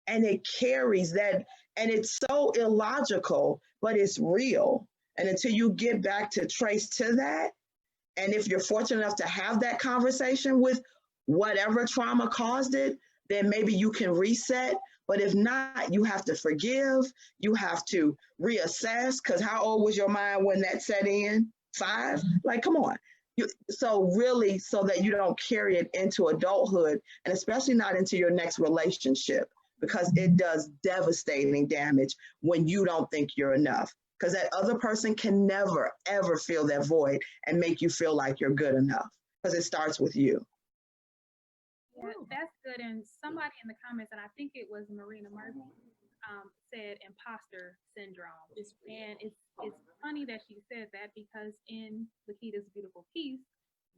And it carries that, and it's so illogical, but it's real. And until you get back to trace to that, and if you're fortunate enough to have that conversation with whatever trauma caused it, then maybe you can reset. But if not, you have to forgive, you have to reassess, because how old was your mind when that set in? 5? Like, come on. So really, so that you don't carry it into adulthood, and especially not into your next relationship, because it does devastating damage when you don't think you're enough. Because that other person can never, ever fill that void and make you feel like you're good enough, because it starts with you.
Yeah, that's good. And somebody in the comments, and I think it was Marina Murphy, said imposter syndrome. And it's funny that she said that, because in La'Ketta's beautiful piece,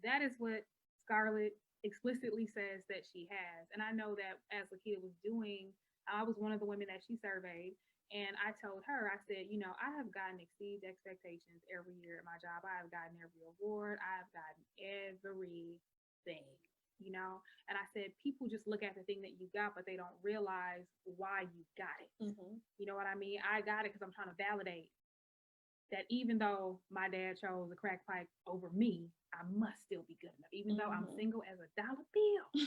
that is what Scarlett explicitly says that she has. And I know that as La'Ketta was doing, I was one of the women that she surveyed. And I told her, I said, you know, I have gotten exceeds expectations every year at my job. I have gotten every award. I have gotten everything. You know, and I said, people just look at the thing that you got, but they don't realize why you got it. You know what I mean? I got it because I'm trying to validate that even though my dad chose a crack pipe over me, I must still be good enough. Even though I'm single as a dollar bill,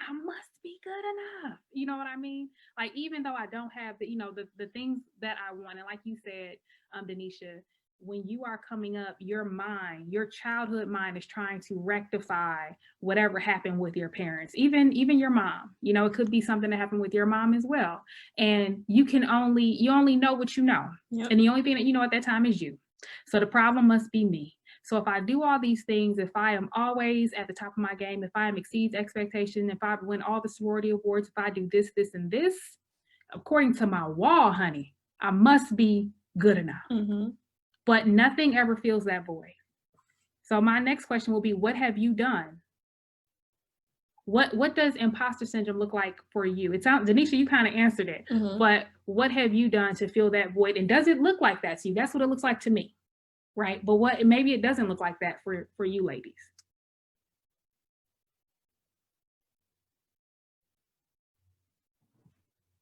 I must be good enough. You know what I mean? Like, even though I don't have the, you know, the things that I want, and like you said, Denisha, when you are coming up, your mind, your childhood mind is trying to rectify whatever happened with your parents, even your mom. You know, it could be something that happened with your mom as well. And you only know what you know. Yep. And the only thing that you know at that time is you. So the problem must be me. So if I do all these things, if I am always at the top of my game, if I am exceeds expectation, if I win all the sorority awards, if I do this, this, and this, according to my wall, honey, I must be good enough. But nothing ever fills that void. So my next question will be, what have you done? What does imposter syndrome look like for you? It sounds, Denisha, you kind of answered it, but what have you done to fill that void? And does it look like that to you? That's what it looks like to me, right? But maybe it doesn't look like that for you ladies.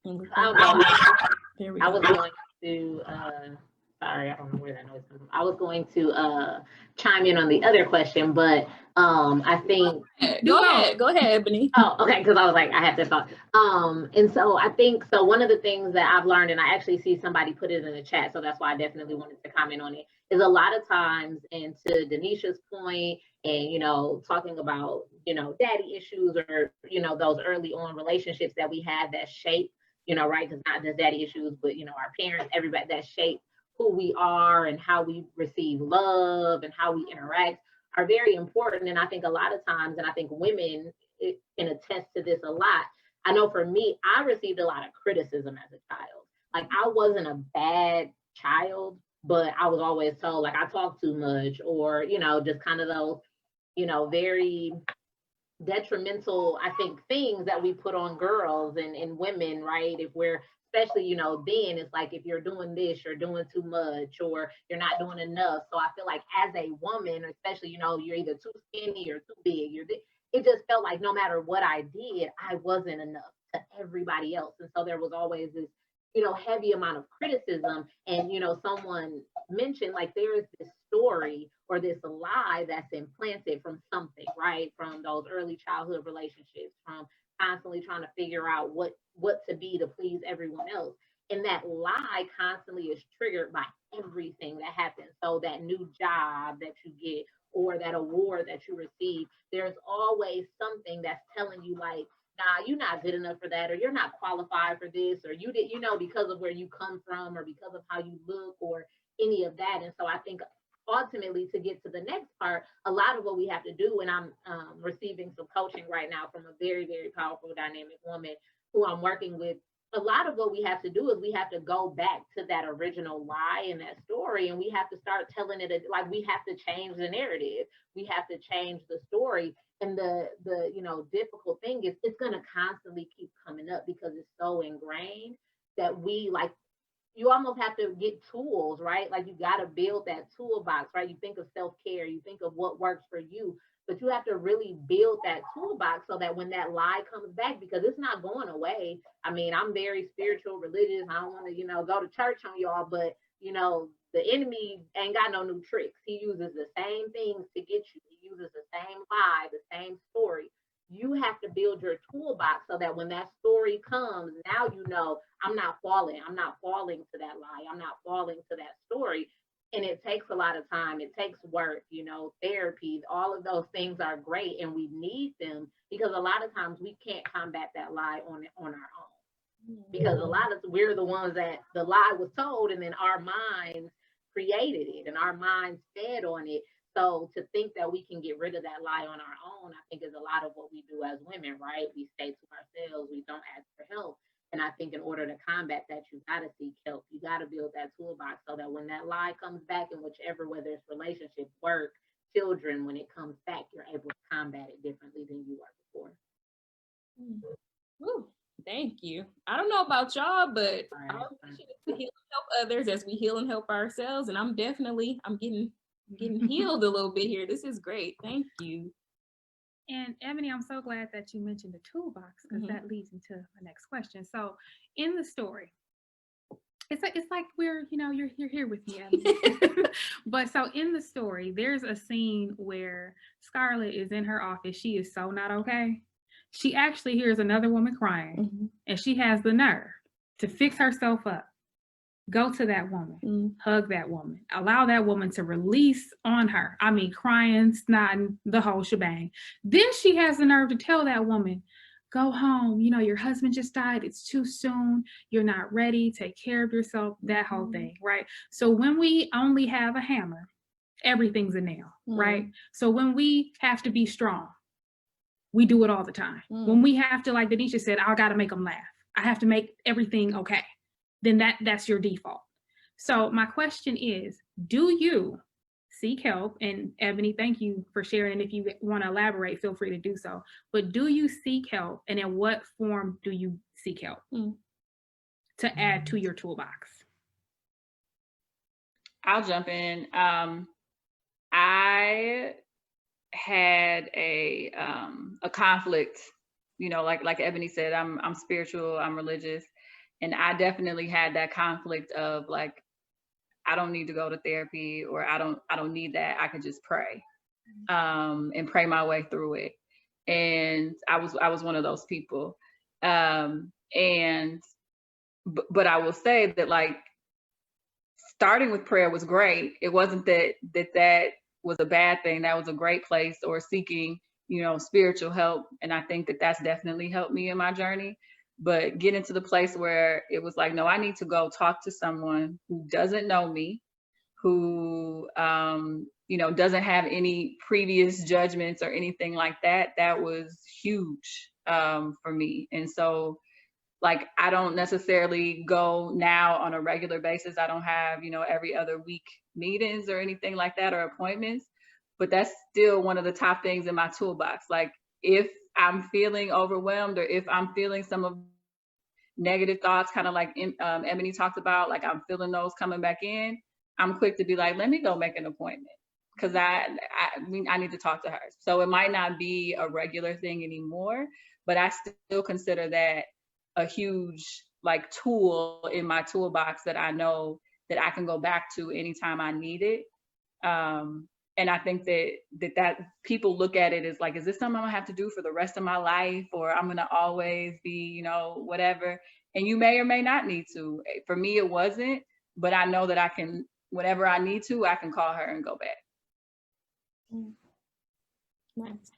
I was going to sorry, I don't know where that noise comes from. I was going to chime in on the other question, but I think
go ahead, Ebony.
Oh, okay, because I was like, I have that thought. And so I think, so one of the things that I've learned, and I actually see somebody put it in the chat, so that's why I definitely wanted to comment on it, is a lot of times, and to Denisha's point, and, you know, talking about, you know, daddy issues, or, you know, those early on relationships that we had that shape, you know, right, because not just daddy issues, but, you know, our parents, everybody, that shape who we are and how we receive love and how we interact are very important. And I think a lot of times, and I think women can attest to this a lot. I know for me, I received a lot of criticism as a child. Like, I wasn't a bad child, but I was always told, like, I talk too much, or, you know, just kind of those, you know, very detrimental, I think, things that we put on girls and women, right? If we're, especially, you know, then it's like, if you're doing this, you're doing too much, or you're not doing enough. So I feel like as a woman, especially, you know, you're either too skinny or too big, it just felt like no matter what I did, I wasn't enough to everybody else. And so there was always this, you know, heavy amount of criticism. And, you know, someone mentioned, like, there is this story or this lie that's implanted from something, right? From those early childhood relationships, from constantly trying to figure out what to be to please everyone else. And that lie constantly is triggered by everything that happens. So that new job that you get or that award that you receive, there's always something that's telling you like, nah, you're not good enough for that, or you're not qualified for this, or you did, because of where you come from, or because of how you look, or any of that. And so I think ultimately, to get to the next part, a lot of what we have to do, and I'm receiving some coaching right now from a very, very powerful, dynamic woman who I'm working with. A lot of what we have to do is we have to go back to that original lie in that story, and we have to start telling it like we have to change the narrative. We have to change the story. And the difficult thing is it's going to constantly keep coming up because it's so ingrained that you almost have to get tools, right? Like you got to build that toolbox, right? You think of self-care, you think of what works for you, but you have to really build that toolbox so that when that lie comes back, because it's not going away. I mean, I'm very spiritual, religious. I don't want to, go to church on y'all, but, the enemy ain't got no new tricks. He uses the same things to get you. He uses the same lie, the same story. You have to build your toolbox so that when that story comes, now I'm not falling. I'm not falling to that lie. I'm not falling to that story. And it takes a lot of time. It takes work, therapy. All of those things are great and we need them because a lot of times we can't combat that lie on our own. Because we're the ones that the lie was told and then our minds created it and our minds fed on it. So to think that we can get rid of that lie on our own, I think is a lot of what we do as women, right? We stay to ourselves. We don't ask for help. And I think in order to combat that, you got to seek help. You got to build that toolbox so that when that lie comes back in whichever, whether it's relationship, work, children, when it comes back, you're able to combat it differently than you were before.
Ooh, thank you. I don't know about y'all, but I appreciate to heal and help others as we heal and help ourselves. And I'm getting healed a little bit here. This is great. Thank you.
And Ebony, I'm so glad that you mentioned the toolbox because that leads into my next question. So in the story, it's like we're, you're here with me, Ebony. But so in the story, there's a scene where Scarlett is in her office. She is so not okay. She actually hears another woman crying and she has the nerve to fix herself up. Go to that woman, hug that woman, allow that woman to release on her. I mean, crying, snotting, the whole shebang. Then she has the nerve to tell that woman, go home. Your husband just died. It's too soon. You're not ready. Take care of yourself. That whole thing, right? So when we only have a hammer, everything's a nail, right? So when we have to be strong, we do it all the time. When we have to, like Denisha said, I got to make them laugh. I have to make everything okay. Then that's your default. So my question is, do you seek help? And Ebony, thank you for sharing. If you want to elaborate, feel free to do so. But do you seek help? And in what form do you seek help to add to your toolbox?
I'll jump in. I had a conflict, like Ebony said, I'm spiritual, I'm religious. And I definitely had that conflict of like, I don't need to go to therapy, or I don't need that. I could just pray, and pray my way through it. And I was one of those people. But I will say that like starting with prayer was great. It wasn't that was a bad thing. That was a great place, or seeking, spiritual help. And I think that that's definitely helped me in my journey. But getting to the place where it was like, no, I need to go talk to someone who doesn't know me, who, doesn't have any previous judgments or anything like that. That was huge for me. And so, like, I don't necessarily go now on a regular basis. I don't have, every other week meetings or anything like that, or appointments. But that's still one of the top things in my toolbox. Like, if I'm feeling overwhelmed, or if I'm feeling some of negative thoughts, kind of like Ebony talked about, like I'm feeling those coming back in, I'm quick to be like, let me go make an appointment, because I need to talk to her. So it might not be a regular thing anymore, but I still consider that a huge like tool in my toolbox that I know that I can go back to anytime I need it. And I think that people look at it as like, is this something I'm gonna have to do for the rest of my life, or I'm gonna always be, you know, whatever. And you may or may not need to. For me, it wasn't, but I know that I can, whenever I need to, I can call her and go back.
Nice.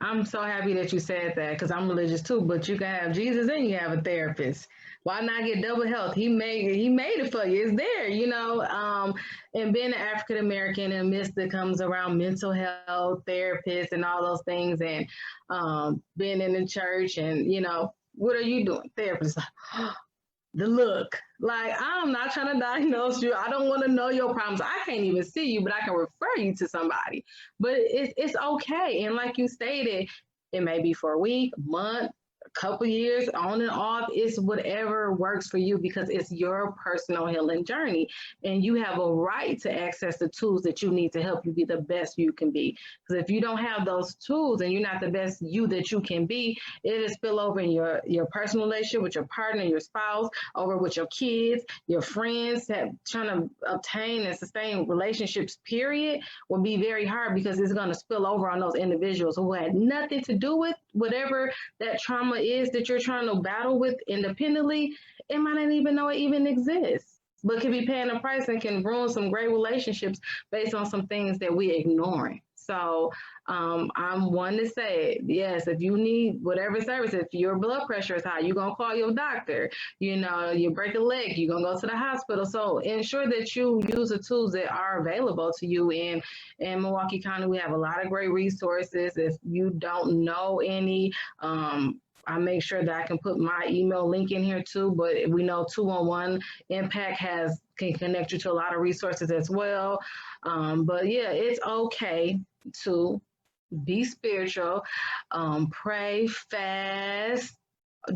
I'm so happy that you said that, because I'm religious too, but you can have Jesus and you have a therapist. Why not get double health? He made it for you. It's there, you know. And being an African American and midst that comes around mental health therapists and all those things, and being in the church, and you know, what are you doing? Therapist, the look. Like, I'm not trying to diagnose you. I don't want to know your problems. I can't even see you, but I can refer you to somebody. But it's okay. And like you stated, it may be for a week, a month, a couple years, on and off. It's whatever works for you, because it's your personal healing journey. And you have a right to access the tools that you need to help you be the best you can be. Because if you don't have those tools and you're not the best you that you can be, it'll spill over in your personal relationship with your partner, your spouse, over with your kids, your friends. That trying to obtain and sustain relationships, period, will be very hard, because it's going to spill over on those individuals who had nothing to do with whatever that trauma is that you're trying to battle with independently. It might not even know it even exists, but can be paying a price and can ruin some great relationships based on some things that we ignoring. So I'm one to say, yes, if you need whatever service, if your blood pressure is high, you're going to call your doctor. You know, you break a leg, you're going to go to the hospital. So ensure that you use the tools that are available to you. In Milwaukee County, we have a lot of great resources. If you don't know any, I make sure that I can put my email link in here too, but we know 211 Impact can connect you to a lot of resources as well. But yeah, it's okay to be spiritual, pray, fast,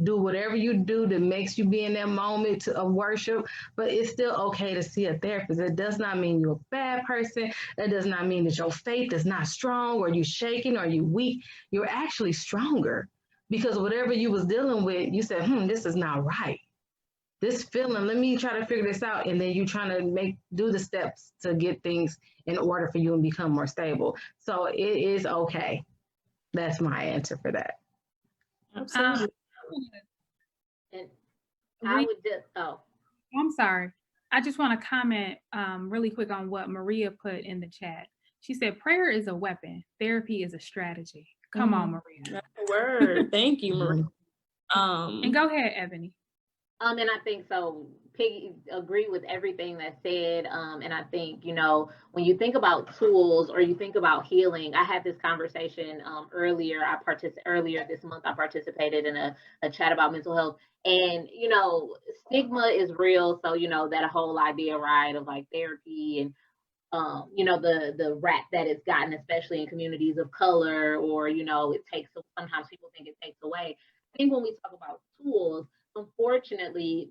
do whatever you do that makes you be in that moment of worship, but it's still okay to see a therapist. It does not mean you're a bad person. That does not mean that your faith is not strong, or you shaking, or you weak. You're actually stronger, because whatever you was dealing with, you said, this is not right. This feeling, let me try to figure this out. And then you trying to do the steps to get things in order for you and become more stable. So it is okay. That's my answer for that.
Absolutely.
And I would just,
I'm sorry. I just want to comment really quick on what Maria put in the chat. She said, prayer is a weapon. Therapy is a strategy. Come on, Maria.
That's the word. Thank you, Maria.
And go ahead, Ebony.
And I think so. Piggy, agree with everything that's said. And I think, you know, when you think about tools or you think about healing, I had this conversation earlier this month. I participated in a chat about mental health, and, you know, stigma is real. So, you know, that whole idea, right, of like therapy and, you know, the rap that it's gotten, especially in communities of color, or, you know, sometimes people think it takes away. I think when we talk about tools, unfortunately,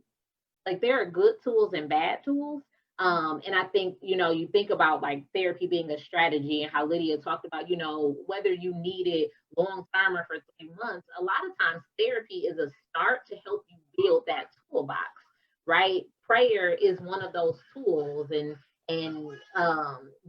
like, there are good tools and bad tools. And I think, you know, you think about like therapy being a strategy, and how Lydia talked about, you know, whether you need it long term or for 3 months, a lot of times therapy is a start to help you build that toolbox, right? Prayer is one of those tools, and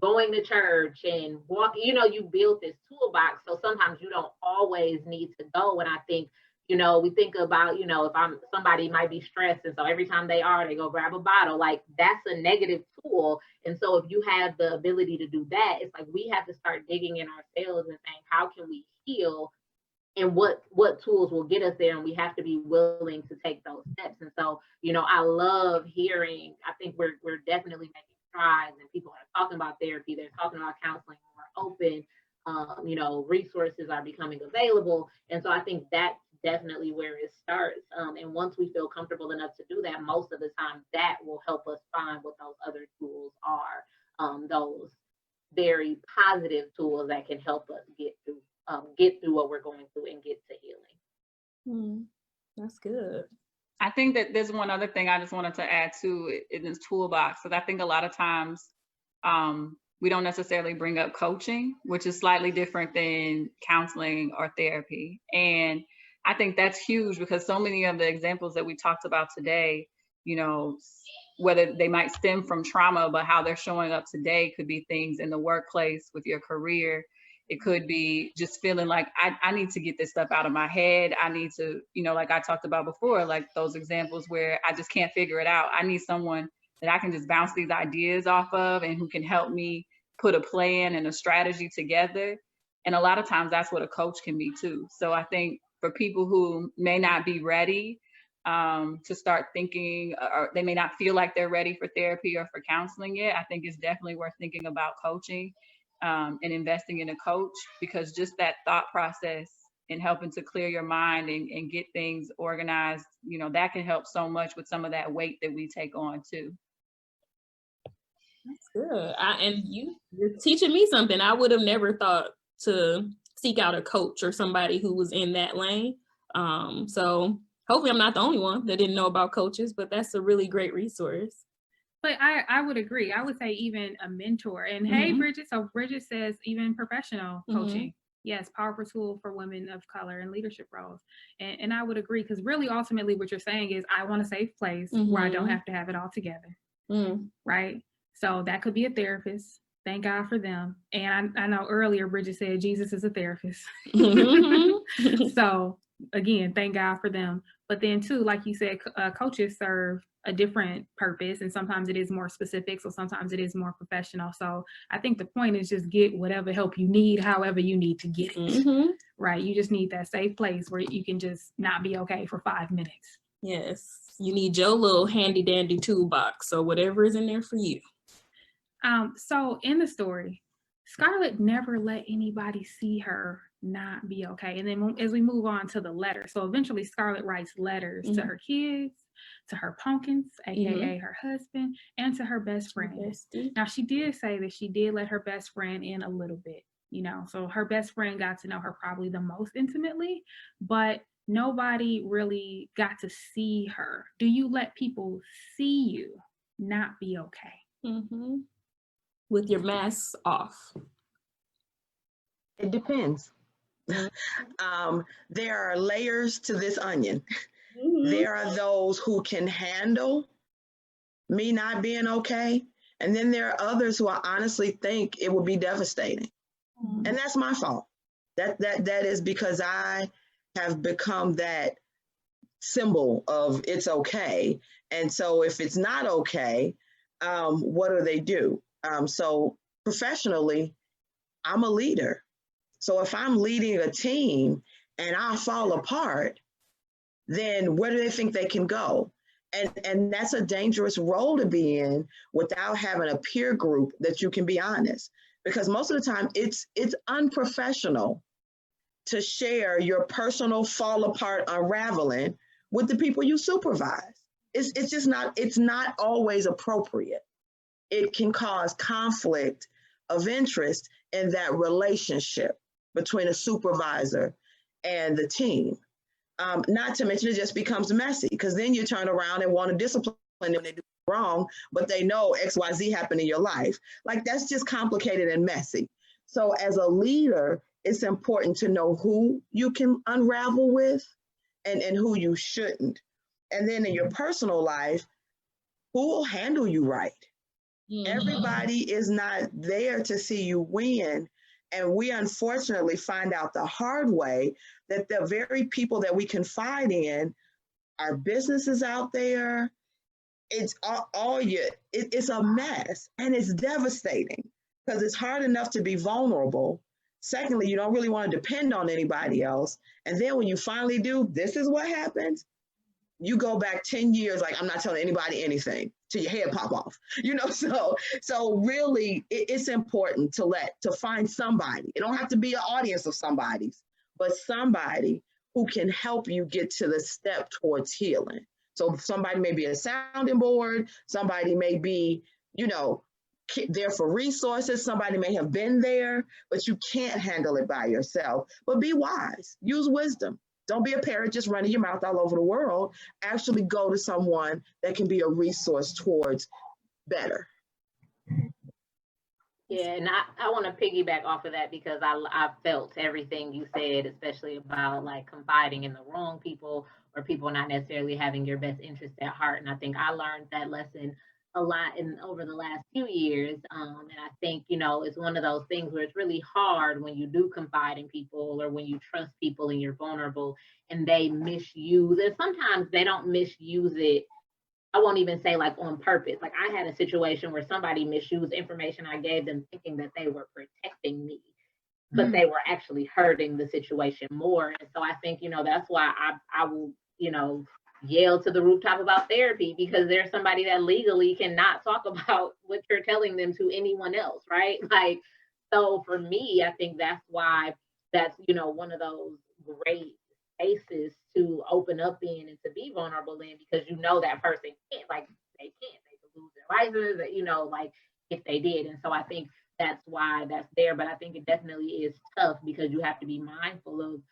going to church and walking, you know, you build this toolbox. So sometimes you don't always need to go. And I think, you know, we think about, you know, if somebody might be stressed, and so every time they go grab a bottle, like, that's a negative tool. And so if you have the ability to do that, it's like we have to start digging in ourselves and saying, how can we heal, and what tools will get us there? And we have to be willing to take those steps. And so, you know, I love hearing, I think we're definitely making strides, and people are talking about therapy, they're talking about counseling, we're open, you know, resources are becoming available. And so I think that's definitely where it starts. And once we feel comfortable enough to do that, most of the time that will help us find what those other tools are, those very positive tools that can help us get through what we're going through and get to healing.
That's good.
I think that there's one other thing I just wanted to add to in this toolbox, because I think a lot of times we don't necessarily bring up coaching, which is slightly different than counseling or therapy. And I think that's huge, because so many of the examples that we talked about today, you know, whether they might stem from trauma, but how they're showing up today could be things in the workplace, with your career. It could be just feeling like I need to get this stuff out of my head. I need to, like I talked about before, like those examples where I just can't figure it out. I need someone that I can just bounce these ideas off of and who can help me put a plan and a strategy together. And a lot of times that's what a coach can be too. So I think for people who may not be ready to start thinking, or they may not feel like they're ready for therapy or for counseling yet, I think it's definitely worth thinking about coaching and investing in a coach, because just that thought process and helping to clear your mind and get things organized, that can help so much with some of that weight that we take on too.
That's good. And you're teaching me something. I would have never thought to seek out a coach or somebody who was in that lane. So hopefully I'm not the only one that didn't know about coaches, but that's a really great resource.
But I would agree. I would say even a mentor. And hey, Bridget. So Bridget says even professional coaching. Yes, powerful tool for women of color in leadership roles. And I would agree, because really ultimately what you're saying is I want a safe place where I don't have to have it all together. Right? So that could be a therapist. Thank God for them. And I know earlier Bridget said Jesus is a therapist. So again, thank God for them. But then too, like you said, coaches serve a different purpose, and sometimes it is more specific, so sometimes it is more professional. So I think the point is just get whatever help you need, however you need to get it. Right? You just need that safe place where you can just not be okay for 5 minutes.
Yes, you need your little handy dandy toolbox, so whatever is in there for you.
So in the story, Scarlett never let anybody see her not be okay. And then as we move on to the letter, so eventually Scarlett writes letters to her kids, to her pumpkins, aka her husband, and to her best friend. Now she did say that she did let her best friend in a little bit, so her best friend got to know her probably the most intimately, but nobody really got to see her. Do you let people see you not be okay?
With your masks off?
It depends. There are layers to this onion. There are those who can handle me not being okay. And then there are others who I honestly think it would be devastating. And that's my fault. That is because I have become that symbol of it's okay. And so if it's not okay, what do they do? So professionally, I'm a leader. So if I'm leading a team and I fall apart, then where do they think they can go? And that's a dangerous role to be in without having a peer group that you can be honest. Because most of the time it's unprofessional to share your personal fall apart unraveling with the people you supervise. It's just not, it's not always appropriate. It can cause conflict of interest in that relationship between a supervisor and the team. Not to mention it just becomes messy, because then you turn around and want to discipline them when they do wrong, but they know XYZ happened in your life. Like, that's just complicated and messy. So as a leader, it's important to know who you can unravel with and who you shouldn't. And then in your personal life, who will handle you right? Everybody is not there to see you win. And we unfortunately find out the hard way that the very people that we confide in are businesses out there. It's it's a mess, and it's devastating because it's hard enough to be vulnerable. Secondly, you don't really want to depend on anybody else. And then when you finally do, this is what happens. You go back 10 years, like, I'm not telling anybody anything till your head pop off, so really it's important to find somebody. It don't have to be an audience of somebody's, but somebody who can help you get to the step towards healing. So somebody may be a sounding board, somebody may be, there for resources, somebody may have been there, but you can't handle it by yourself. But be wise, use wisdom. Don't be a parrot just running your mouth all over the world. Actually go to someone that can be a resource towards better.
Yeah, and I want to piggyback off of that because I felt everything you said, especially about like confiding in the wrong people or people not necessarily having your best interest at heart. And I think I learned that lesson a lot over the last few years. And I think, it's one of those things where it's really hard when you do confide in people or when you trust people and you're vulnerable and they misuse it. Sometimes they don't misuse it. I won't even say like on purpose. Like I had a situation where somebody misused information I gave them thinking that they were protecting me, but they were actually hurting the situation more. And so I think, that's why I will, yell to the rooftop about therapy, because there's somebody that legally cannot talk about what you're telling them to anyone else, right? Like, so for me, I think that's why that's, one of those great spaces to open up in and to be vulnerable in, because that person can't, like, they could lose their license, like if they did. And so I think that's why that's there. But I think it definitely is tough because you have to be mindful of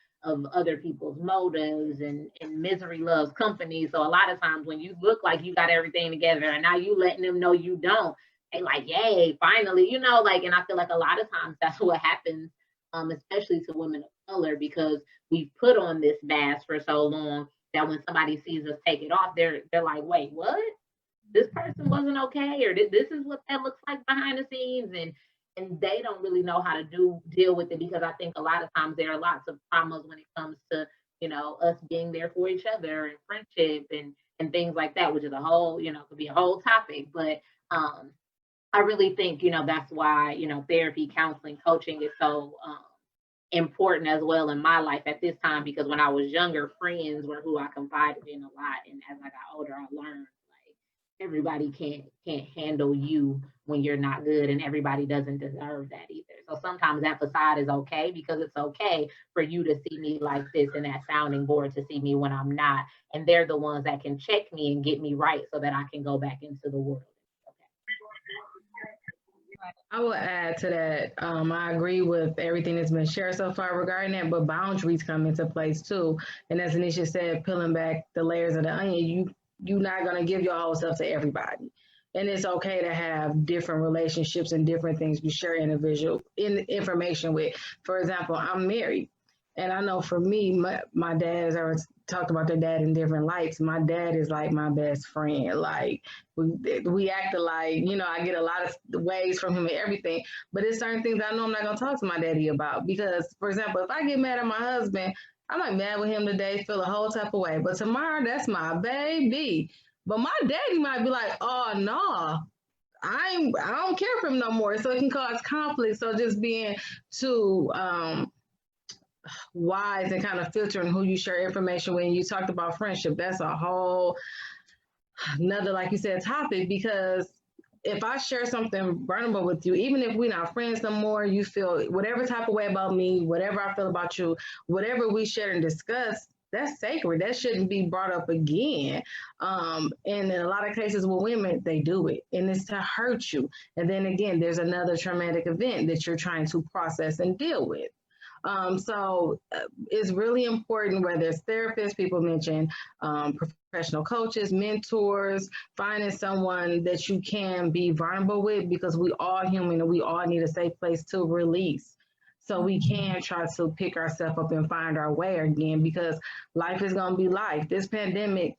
other people's motives, and misery loves company. So a lot of times when you look like you got everything together and now you letting them know you don't, they like, yay, finally, and I feel like a lot of times that's what happens, especially to women of color, because we've put on this mask for so long that when somebody sees us take it off, they're like, wait, what? This person wasn't okay, or this is what that looks like behind the scenes, and they don't really know how to deal with it, because I think a lot of times there are lots of traumas when it comes to, us being there for each other and friendship and things like that, which is a whole, could be a whole topic. But I really think, that's why, therapy, counseling, coaching is so important as well in my life at this time, because when I was younger, friends were who I confided in a lot. And as I got older, I learned everybody can't handle you when you're not good, and everybody doesn't deserve that either. So sometimes that facade is okay, because it's okay for you to see me like this and that sounding board to see me when I'm not. And they're the ones that can check me and get me right so that I can go back into the world.
I will add to that. I agree with everything that's been shared so far regarding that, but boundaries come into place too. And as Denisha said, peeling back the layers of the onion, you're not going to give your whole self to everybody. And it's okay to have different relationships and different things you share information with. For example, I'm married. And I know for me, my dad, as I was talked about their dad in different lights, my dad is like my best friend. Like we act alike, I get a lot of ways from him and everything, but there's certain things I know I'm not going to talk to my daddy about, because, for example, if I get mad at my husband, I might mad with him today, feel a whole type of way, but tomorrow, that's my baby. But my daddy might be like, oh, no, I don't care for him no more. So it can cause conflict. So just being too wise and kind of filtering who you share information with. You talked about friendship. That's a whole another, like you said, topic, because if I share something vulnerable with you, even if we're not friends no more, you feel whatever type of way about me, whatever I feel about you, whatever we share and discuss, that's sacred. That shouldn't be brought up again. And in a lot of cases with women, they do it, and it's to hurt you. And then again, there's another traumatic event that you're trying to process and deal with. So it's really important, whether it's therapists, people mention professional coaches, mentors, finding someone that you can be vulnerable with, because we all human and we all need a safe place to release. So we can try to pick ourselves up and find our way again, because life is going to be life. This pandemic,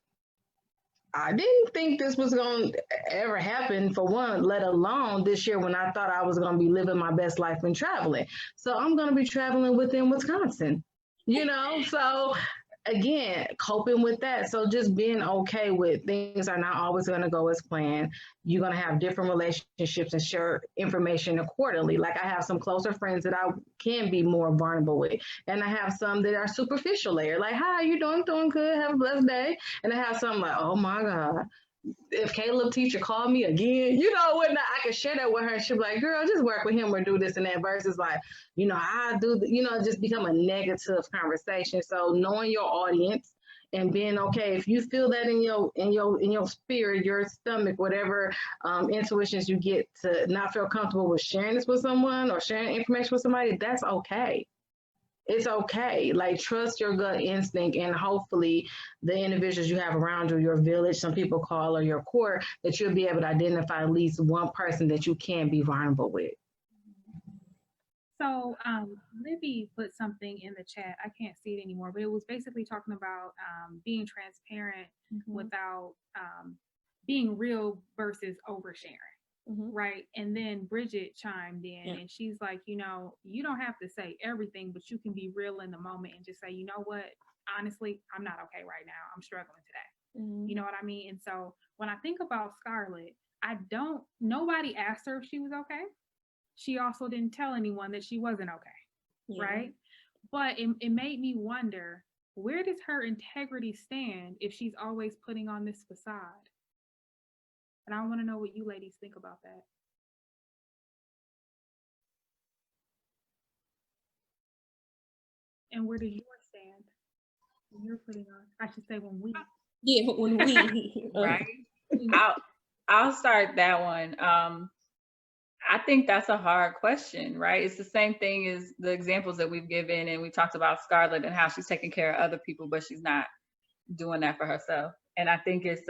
I didn't think this was going to ever happen, for one, let alone this year when I thought I was going to be living my best life and traveling. So I'm going to be traveling within Wisconsin, so again, coping with that. So just being okay with things are not always going to go as planned. You're going to have different relationships and share information accordingly. Like I have some closer friends that I can be more vulnerable with. And I have some that are superficial layer. Like, hi, you doing? Doing good. Have a blessed day. And I have some like, oh my God, if Caleb teacher called me again, whatnot, I could share that with her. And she'll be like, girl, just work with him or do this and that, versus like, I do, just become a negative conversation. So knowing your audience and being okay, if you feel that in your spirit, your stomach, whatever intuitions you get to not feel comfortable with sharing this with someone or sharing information with somebody, that's okay. It's okay. Like, trust your gut instinct, and hopefully the individuals you have around you, your village, some people call, or your core, that you'll be able to identify at least one person that you can be vulnerable with.
So Libby put something in the chat. I can't see it anymore, but it was basically talking about being transparent without being real versus oversharing.
Mhm.
Right. And then Bridget chimed in
Yeah.
and she's like, you know, you don't have to say everything, but you can be real in the moment and just say, you know what, honestly, I'm not okay right now. I'm struggling today.
Mhm.
You know what I mean? And so when I think about Scarlett, nobody asked her if she was okay. She also didn't tell anyone that she wasn't okay.
Yeah.
Right. But it made me wonder, where does her integrity stand if she's always putting on this facade? And I want to know what you ladies think about that. And where does yours stand when you're putting on? I should say when we.
Yeah, when we
Right. I'll start that one. I think that's a hard question, right? It's the same thing as the examples that we've given, and we talked about Scarlett and how she's taking care of other people, but she's not doing that for herself. And I think it's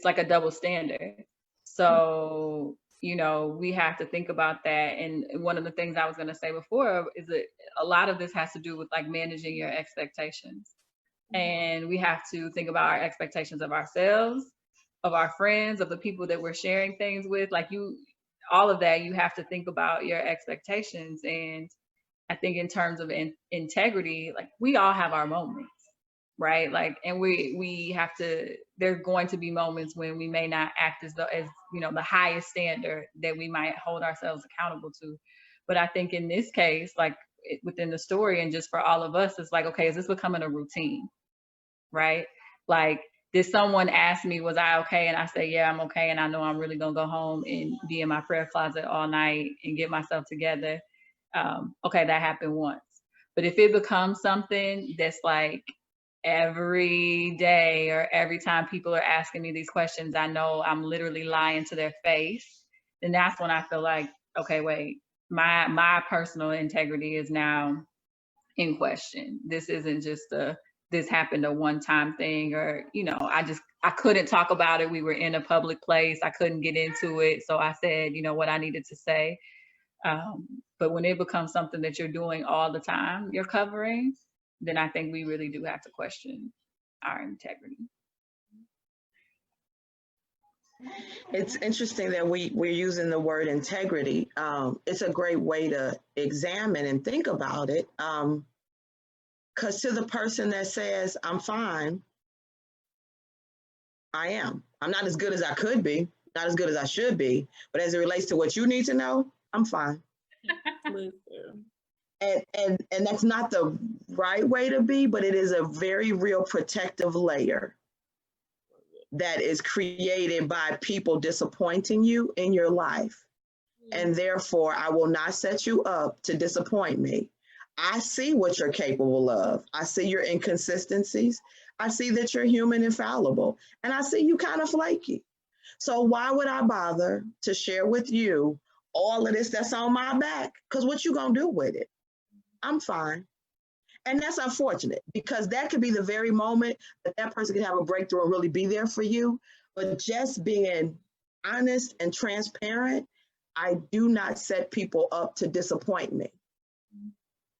like a double standard. So, you know, we have to think about that. And one of the things I was going to say before is that a lot of this has to do with like managing your expectations. And we have to think about our expectations of ourselves, of our friends, of the people that we're sharing things with. Like all of that, you have to think about your expectations. And I think in terms of integrity, like we all have our moments, right? Like, and we have to, there's going to be moments when we may not act as you know, the highest standard that we might hold ourselves accountable to. But I think in this case, like within the story and just for all of us, it's like, okay, is this becoming a routine, right? Like, did someone ask me, was I okay? And I say, yeah, I'm okay. And I know I'm really gonna go home and be in my prayer closet all night and get myself together. Okay, that happened once. But if it becomes something that's like every day or every time people are asking me these questions, I know I'm literally lying to their face, then that's when I feel like, okay, wait, my personal integrity is now in question. This isn't just this happened a one-time thing, or, you know, I couldn't talk about it. We were in a public place. I couldn't get into it. So I said, you know, what I needed to say. But when it becomes something that you're doing all the time, you're covering, then I think we really do have to question our integrity.
It's interesting that we're using the word integrity. It's a great way to examine and think about it. Because to the person that says, I'm fine, I am. I'm not as good as I could be, not as good as I should be, but as it relates to what you need to know, I'm fine. And that's not the right way to be, but it is a very real protective layer that is created by people disappointing you in your life. And therefore, I will not set you up to disappoint me. I see what you're capable of. I see your inconsistencies. I see that you're human and fallible. And I see you kind of flaky. So why would I bother to share with you all of this that's on my back? Because what you gonna do with it? I'm fine. And that's unfortunate, because that could be the very moment that person can have a breakthrough and really be there for you. But just being honest and transparent, I do not set people up to disappoint me.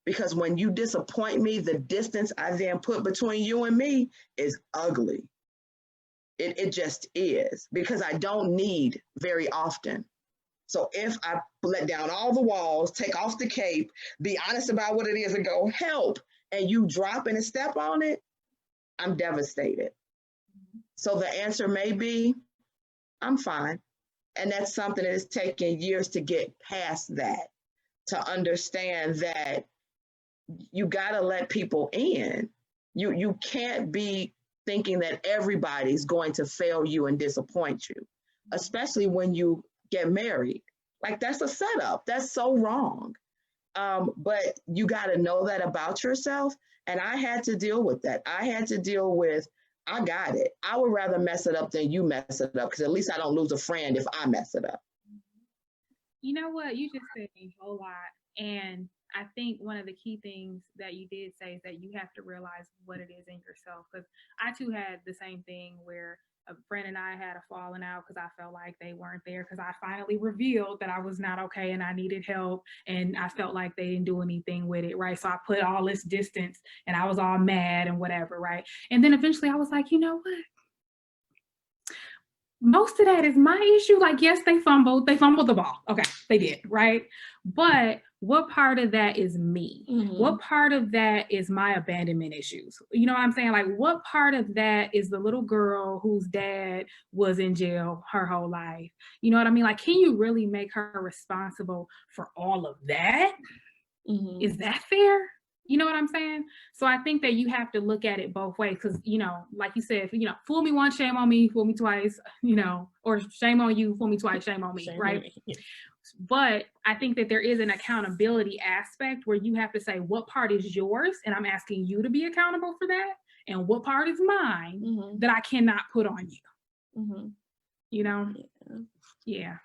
Because when you disappoint me, the distance I then put between you and me is ugly. It just is, because I don't need very often. So if I let down all the walls, take off the cape, be honest about what it is and go help, and you drop in and step on it, I'm devastated. So the answer may be, I'm fine. And that's something that has taken years to get past that, to understand that you gotta let people in. You can't be thinking that everybody's going to fail you and disappoint you, especially when you get married. Like, that's a setup. That's so wrong. But you gotta know that about yourself. And I had to deal with that. I had to deal with, I got it. I would rather mess it up than you mess it up, because at least I don't lose a friend if I mess it up.
You know what? You just said a whole lot. And I think one of the key things that you did say is that you have to realize what it is in yourself. Because I too had the same thing where a friend and I had a falling out because I felt like they weren't there, because I finally revealed that I was not okay and I needed help, and I felt like they didn't do anything with it, right? So I put all this distance and I was all mad and whatever, right? And then eventually I was like, you know what? most of that is my issue. Like, yes, they fumbled the ball. Okay, they did, right? But what part of that is me? What part of that is my abandonment issues? You know what I'm saying? Like, what part of that is the little girl whose dad was in jail her whole life? You know what I mean? Like, can you really make her responsible for all of that? Is that fair? You know what I'm saying? So I think that you have to look at it both ways, because, you know, like you said, you know, fool me once, shame on me, fool me twice, you know, or shame on you, fool me twice, shame on me, right? But I think that there is an accountability aspect where you have to say, what part is yours? And I'm asking you to be accountable for that. And what part is mine that I cannot put on you? You know? Yeah.